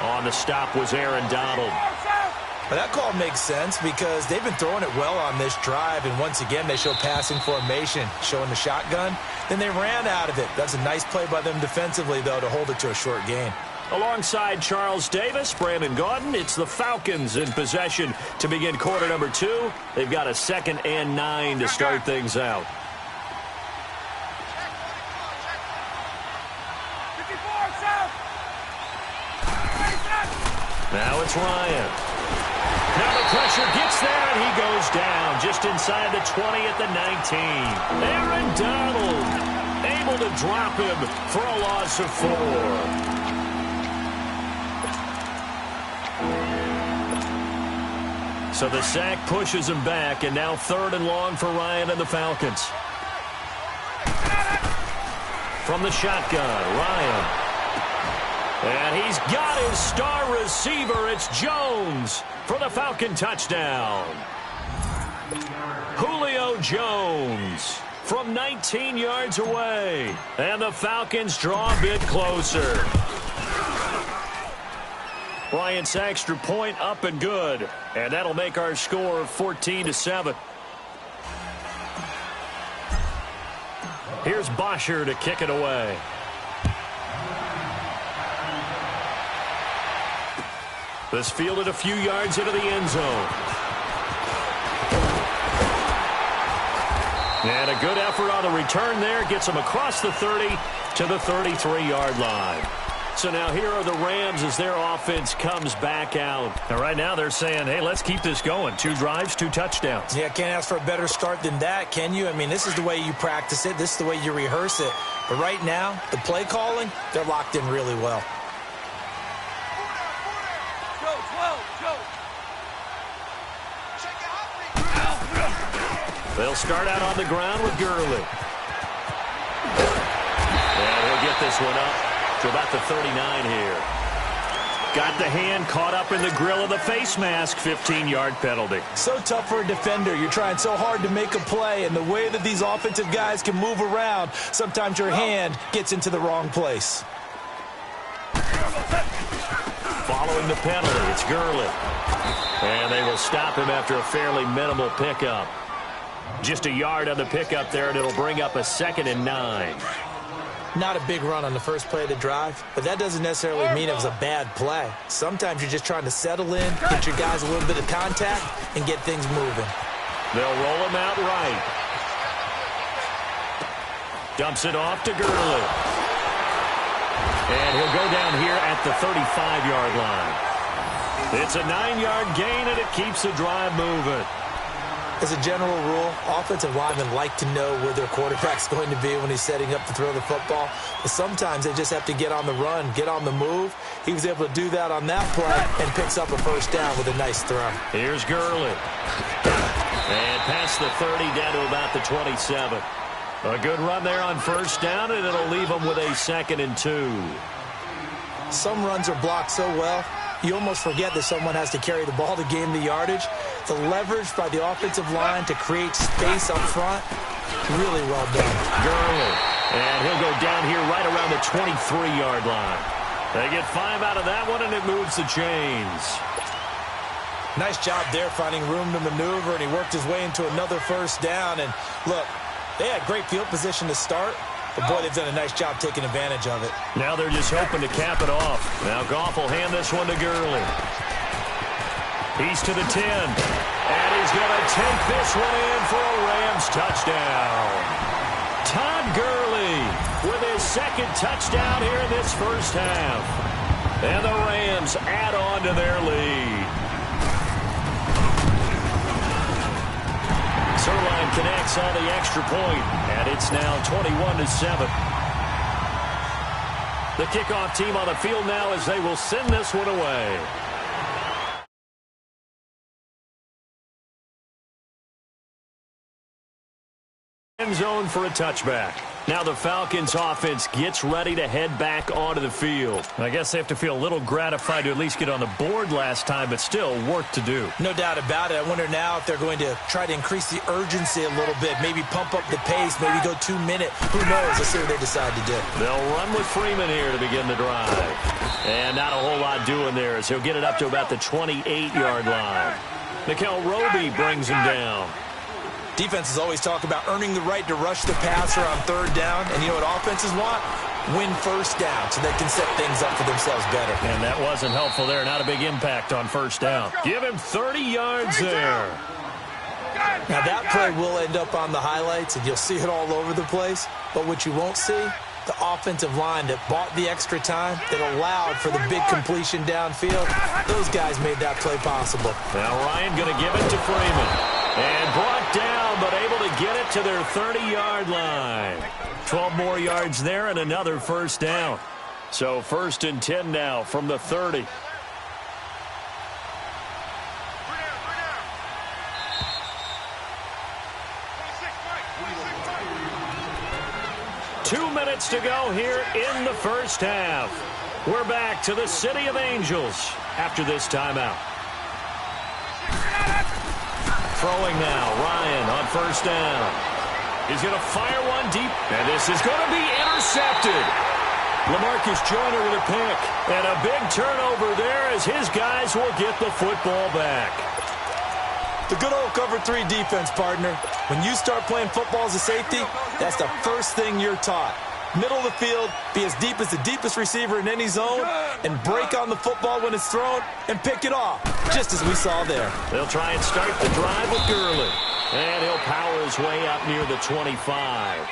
On the stop was Aaron Donald. But that call makes sense because they've been throwing it well on this drive, and once again they show passing formation, showing the shotgun. Then they ran out of it. That's a nice play by them defensively, though, to hold it to a short gain. Alongside Charles Davis, Brandon Gaudin, it's the Falcons in possession to begin quarter number 2. They've got a 2nd and 9 to start things out. 54 south. Now it's Ryan. Now the pressure gets there, and he goes down just inside the 20 at the 19. Aaron Donald able to drop him for a loss of 4. So the sack pushes him back, and now 3rd and long for Ryan and the Falcons. From the shotgun, Ryan. And he's got his star receiver. It's Jones for the Falcon touchdown. Julio Jones from 19 yards away. And the Falcons draw a bit closer. Ryan Saxter point up and good. And that'll make our score 14-7. Here's Bosher to kick it away. This fielded a few yards into the end zone. And a good effort on the return there. Gets him across the 30 to the 33-yard line. So now here are the Rams as their offense comes back out. And right now they're saying, hey, let's keep this going. 2 drives, 2 touchdowns. Yeah, can't ask for a better start than that, can you? I mean, this is the way you practice it. This is the way you rehearse it. But right now, the play calling, they're locked in really well. They'll start out on the ground with Gurley. And he'll get this one up to about the 39 here. Got the hand caught up in the grill of the face mask. 15-yard penalty. So tough for a defender. You're trying so hard to make a play, and the way that these offensive guys can move around, sometimes your hand gets into the wrong place. Following the penalty, it's Gurley. And they will stop him after a fairly minimal pickup. Just a yard on the pickup there, and it'll bring up a 2nd and 9. Not a big run on the first play of the drive, but that doesn't necessarily mean it was a bad play. Sometimes you're just trying to settle in, get your guys a little bit of contact, and get things moving. They'll roll him out right. Dumps it off to Gurley. And he'll go down here at the 35-yard line. It's a 9-yard gain, and it keeps the drive moving. As a general rule, offensive linemen like to know where their quarterback's going to be when he's setting up to throw the football. But sometimes they just have to get on the run, get on the move. He was able to do that on that play and picks up a first down with a nice throw. Here's Gurley. And past the 30 down to about the 27. A good run there on first down, and it'll leave them with a 2nd and 2. Some runs are blocked so well, you almost forget that someone has to carry the ball to gain the yardage. The leverage by the offensive line to create space up front, really well done. Gurley, and he'll go down here right around the 23-yard line. They get 5 out of that one, and it moves the chains. Nice job there finding room to maneuver, and he worked his way into another first down. And look, they had great field position to start, but boy, they've done a nice job taking advantage of it. Now they're just hoping to cap it off. Now Goff will hand this one to Gurley. He's to the 10. And he's going to take this one in for a Rams touchdown. Todd Gurley with his 2nd touchdown here in this first half. And the Rams add on to their lead. Sirline connects on the extra point, and it's now 21-7. The kickoff team on the field now as they will send this one away. End zone for a touchback. Now the Falcons offense gets ready to head back onto the field. I guess they have to feel a little gratified to at least get on the board last time, but still work to do. No doubt about it. I wonder now if they're going to try to increase the urgency a little bit, maybe pump up the pace, maybe go 2-minute. Who knows? Let's see what they decide to do. They'll run with Freeman here to begin the drive. And not a whole lot doing there as he'll get it up to about the 28-yard line. Nickel Roby brings him down. Defenses always talk about earning the right to rush the passer on 3rd down. And you know what offenses want? Win first down so they can set things up for themselves better. And that wasn't helpful there. Not a big impact on first down. Give him 30 yards there. Now that play will end up on the highlights, and you'll see it all over the place. But what you won't see, the offensive line that bought the extra time, that allowed for the big completion downfield, those guys made that play possible. Now Ryan going to give it to Freeman. And brought down, but able to get it to their 30-yard line. 12 more yards there and another first down. So 1st and 10 now from the 30. Two minutes to go here in the first half. We're back to the City of Angels after this timeout. Throwing now, Ryan on first down. He's going to fire one deep, and this is going to be intercepted. LaMarcus Joyner with a pick, and a big turnover there as his guys will get the football back. The good old cover 3 defense, partner. When you start playing football as a safety, that's the first thing you're taught. Middle of the field, be as deep as the deepest receiver in any zone, and break on the football when it's thrown, and pick it off, just as we saw there. They'll try and start the drive with Gurley. And he'll power his way up near the 25.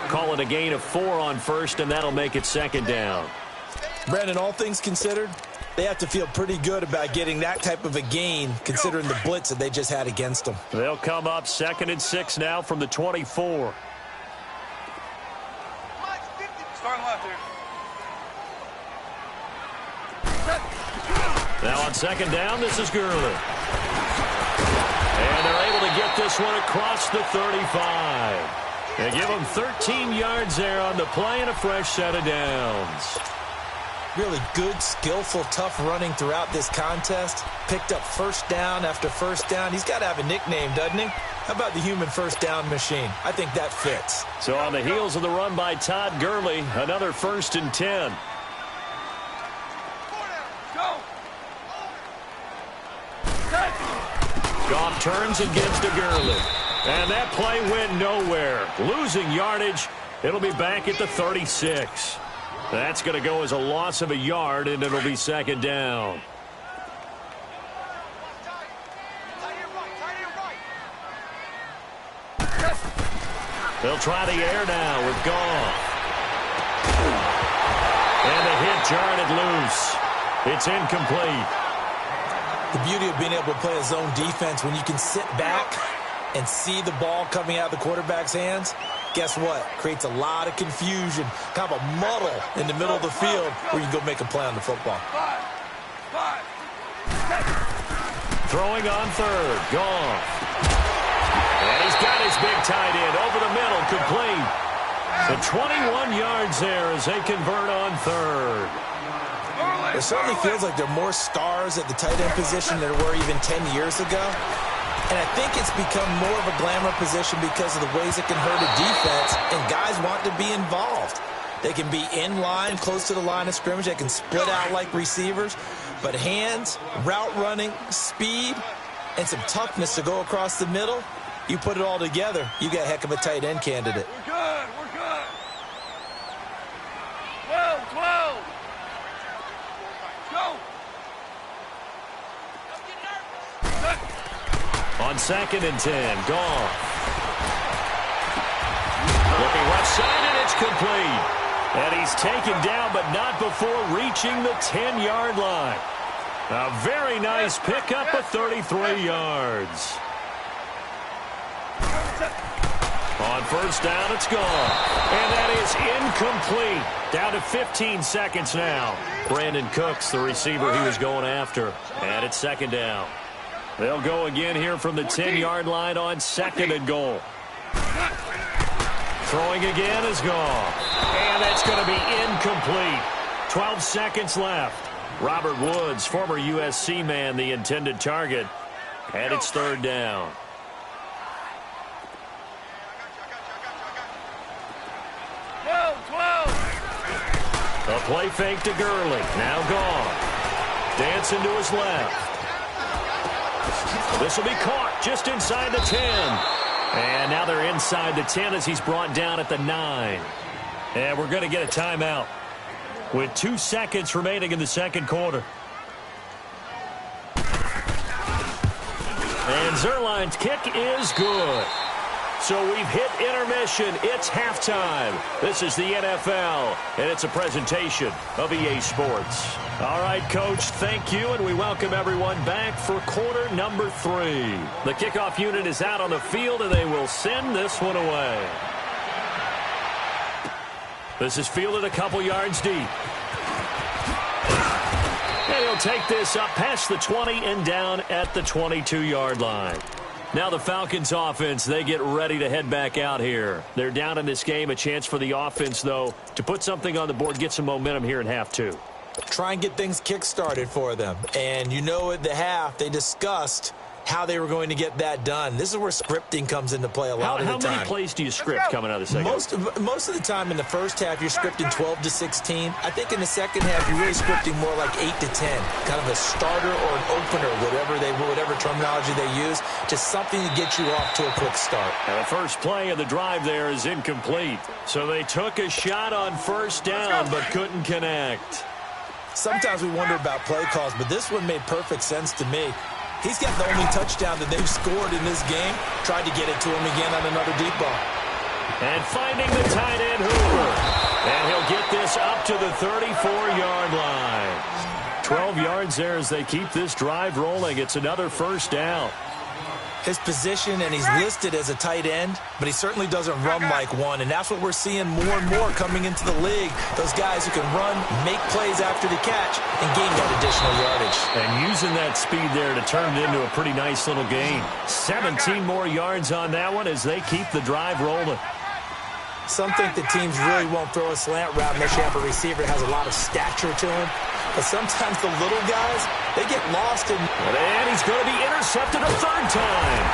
Call it a gain of 4 on first, and that'll make it 2nd down. Brandon, all things considered, they have to feel pretty good about getting that type of a gain considering the blitz that they just had against them. They'll come up 2nd and 6 now from the 24. Starting left here. Now on 2nd down, this is Gurley. And they're able to get this one across the 35. They give them 13 yards there on the play and a fresh set of downs. Really good, skillful, tough running throughout this contest. Picked up first down after first down. He's got to have a nickname, doesn't he? How about the human first down machine? I think that fits. So on the heels of the run by Todd Gurley, another 1st and 10. Go. Goff turns and gives to Gurley. And that play went nowhere. Losing yardage. It'll be back at the 36. That's going to go as a loss of a yard, and it'll be 2nd down. They'll try the air now with Goff. And the hit jarred it loose. It's incomplete. The beauty of being able to play a zone defense when you can sit back and see the ball coming out of the quarterback's hands, guess what? Creates a lot of confusion, kind of a muddle in the middle of the field where you can go make a play on the football. Five. Throwing on 3rd, Goff. And he's got his big tight end over the middle, complete. The 21 yards there as they convert on 3rd. It certainly feels like there are more stars at the tight end position than there were even 10 years ago. And I think it's become more of a glamour position because of the ways it can hurt a defense, and guys want to be involved. They can be in line, close to the line of scrimmage. They can split out like receivers. But hands, route running, speed, and some toughness to go across the middle, you put it all together, you got a heck of a tight end candidate. We're good. 12. Go. On 2nd and 10, Goff. Looking left side, and it's complete. And he's taken down, but not before reaching the 10-yard line. A very nice pickup of 33 yards. On 1st down, it's gone. And that is incomplete. Down to 15 seconds now. Brandon Cooks, the receiver he was going after. And it's 2nd down. They'll go again here from the 10-yard line on 2nd and goal. Throwing again is Goff. And that's going to be incomplete. 12 seconds left. Robert Woods, former USC man, the intended target. And it's 3rd down. A play fake to Gurley. Now Goff. Dancing to his left. This will be caught just inside the 10. And now they're inside the 10 as he's brought down at the 9. And we're going to get a timeout with 2 seconds remaining in the 2nd quarter. And Zerline's kick is good. So we've hit intermission. It's halftime. This is the NFL, and it's a presentation of EA Sports. All right, Coach, thank you, and we welcome everyone back for quarter number 3. The kickoff unit is out on the field, and they will send this one away. This is fielded a couple yards deep. And he'll take this up past the 20 and down at the 22-yard line. Now the Falcons offense, they get ready to head back out here. They're down in this game. A chance for the offense, though, to put something on the board, get some momentum here in half 2. Try and get things kick-started for them. And you know at the half, they discussed how they were going to get that done. This is where scripting comes into play a lot of the time. How many plays do you script coming out of the second half? Most of the time in the first half, you're scripting 12 to 16. I think in the second half, you're really scripting more like 8 to 10. Kind of a starter or an opener, whatever terminology they use. Just something to get you off to a quick start. And the first play of the drive there is incomplete. So they took a shot on 1st down, but couldn't connect. Sometimes we wonder about play calls, but this one made perfect sense to me. He's got the only touchdown that they've scored in this game. Tried to get it to him again on another deep ball. And finding the tight end Hooper. And he'll get this up to the 34-yard line. 12 yards there as they keep this drive rolling. It's another first down. His position, and he's listed as a tight end, but he certainly doesn't run like one, and that's what we're seeing more and more coming into the league. Those guys who can run, make plays after the catch, and gain that additional yardage. And using that speed there to turn it into a pretty nice little gain. 17 more yards on that one as they keep the drive rolling. Some think that teams really won't throw a slant route unless you have a receiver that has a lot of stature to him. But sometimes the little guys, they get lost in... And he's going to be intercepted a third time.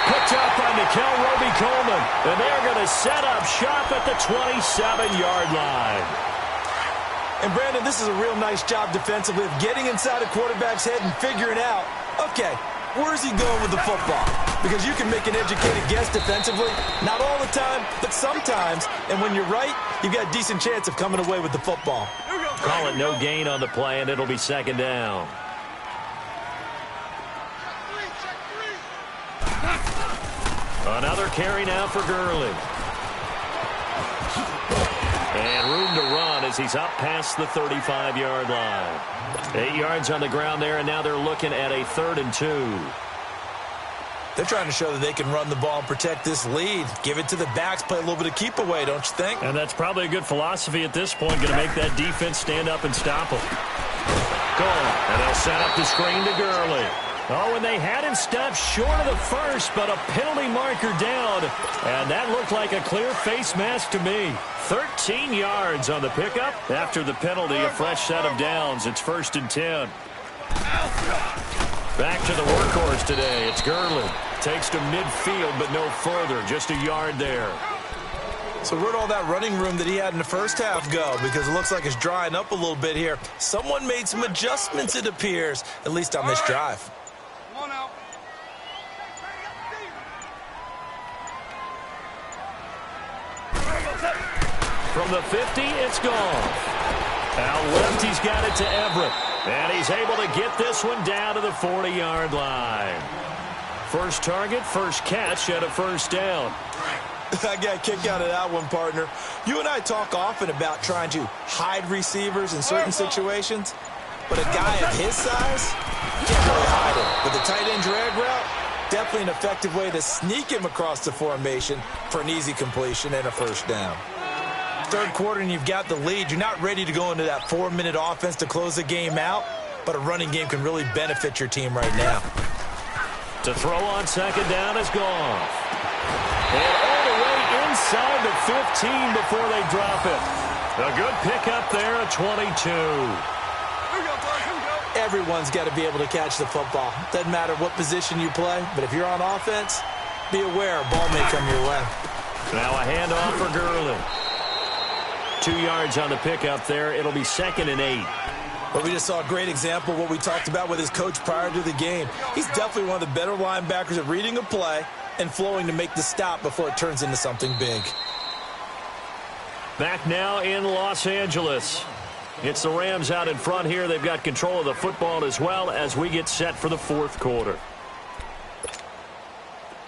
Picked up by Nickel Roby-Coleman. And they're going to set up shop at the 27-yard line. And, Brandon, this is a real nice job defensively of getting inside a quarterback's head and figuring out, okay, where's he going with the football? Because you can make an educated guess defensively. Not all the time, but sometimes. And when you're right, you've got a decent chance of coming away with the football. Call it no gain on the play, and it'll be second down. Another carry now for Gurley. And room to run as he's up past the 35-yard line. 8 yards on the ground there, and now they're looking at a 3rd and 2. They're trying to show that they can run the ball and protect this lead. Give it to the backs, play a little bit of keep away, don't you think? And that's probably a good philosophy at this point, going to make that defense stand up and stop them. Gone, and they'll set up the screen to Gurley. Oh, and they had him stopped short of the first, but a penalty marker down. And that looked like a clear face mask to me. 13 yards on the pickup. After the penalty, a fresh set of downs. It's 1st and 10. Back to the workhorse today. It's Gurley. Takes to midfield, but no further. Just a yard there. So where'd all that running room that he had in the first half go? Because it looks like it's drying up a little bit here. Someone made some adjustments, it appears, at least on this drive. One out. From the 50, it's gone. Out left, he's got it to Everett. And he's able to get this one down to the 40-yard line. First target, first catch, and a first down. I got a kick out of that one, partner. You and I talk often about trying to hide receivers in certain situations, but a guy of his size, you can't really hide him. But the tight end drag route, definitely an effective way to sneak him across the formation for an easy completion and a first down. Third quarter and you've got the lead. You're not ready to go into that 4-minute offense to close the game out, but a running game can really benefit your team right now. To throw on second down is gone. And all the way inside the 15 before they drop it. A good pickup there at 22. Everyone's got to be able to catch the football. Doesn't matter what position you play, but if you're on offense, be aware a ball may come your way. Now a handoff for Gurley. 2 yards on the pickup there. It'll be 2nd and 8. But we just saw a great example of what we talked about with his coach prior to the game. He's definitely one of the better linebackers at reading a play and flowing to make the stop before it turns into something big. Back now in Los Angeles. It's the Rams out in front here. They've got control of the football as well as we get set for the 4th quarter.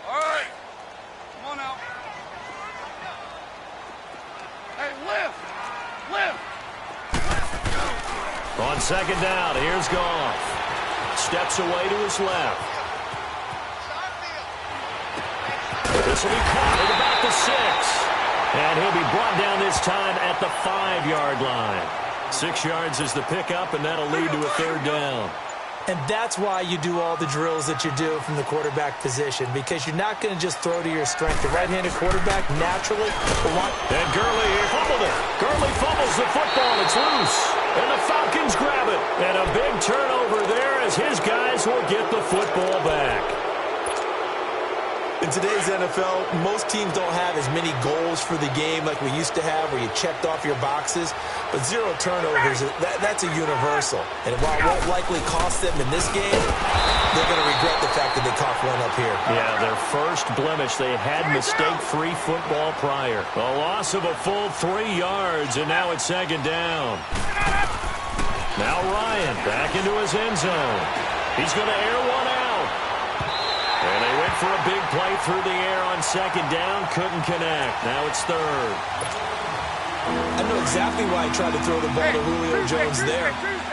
All right. Come on out. Hey, lift. Lift. On second down, here's Goff. Steps away to his left. This will be caught at about the 6. And he'll be brought down this time at the 5-yard line. 6 yards is the pickup, and that'll lead to a 3rd down. And that's why you do all the drills that you do from the quarterback position, because you're not going to just throw to your strength. The right-handed quarterback naturally will want... And Gurley here fumbled it. Gurley fumbles the football. It's loose. And the Falcons grab it. And a big turnover there as his guys will get the football back. In today's NFL, most teams don't have as many goals for the game like we used to have where you checked off your boxes. But 0 turnovers, that's a universal. And while it won't likely cost them in this game, they're going to regret the fact that they coughed one up here. Yeah, their first blemish. They had mistake-free football prior. A loss of a full 3 yards, and now it's 2nd down. Now Ryan back into his end zone. He's going to air one out. And they went for a big play through the air on 2nd down. Couldn't connect. Now it's 3rd. I know exactly why he tried to throw the ball to Julio Jones there.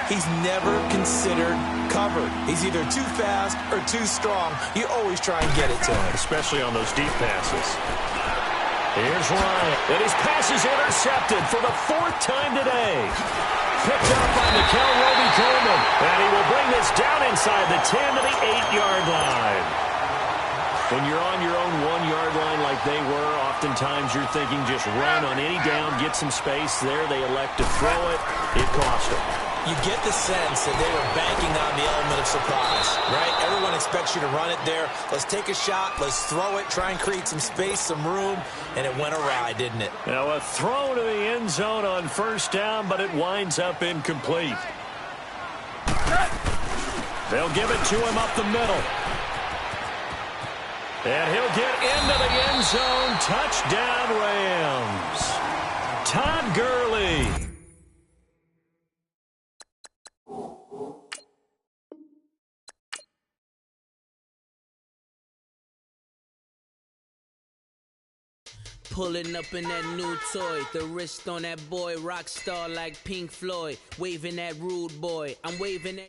He's never considered covered. He's either too fast or too strong. You always try and get it to him. Especially on those deep passes. Here's Ryan. And his pass is intercepted for the 4th time today. Picked up by Nickel Roby-Coleman. And he will bring this down inside the 10 to the 8-yard line. When you're on your own 1-yard line like they were, oftentimes you're thinking just run on any down, get some space. There they elect to throw it. It cost them. You get the sense that they were banking on the element of surprise, right? Everyone expects you to run it there. Let's take a shot. Let's throw it. Try and create some space, some room. And it went awry, didn't it? Now a throw to the end zone on 1st down, but it winds up incomplete. They'll give it to him up the middle. And he'll get into the end zone. Touchdown, Rams. Todd Gurley. Pulling up in that new toy, the wrist on that boy, rock star like Pink Floyd, waving that rude boy. I'm waving that.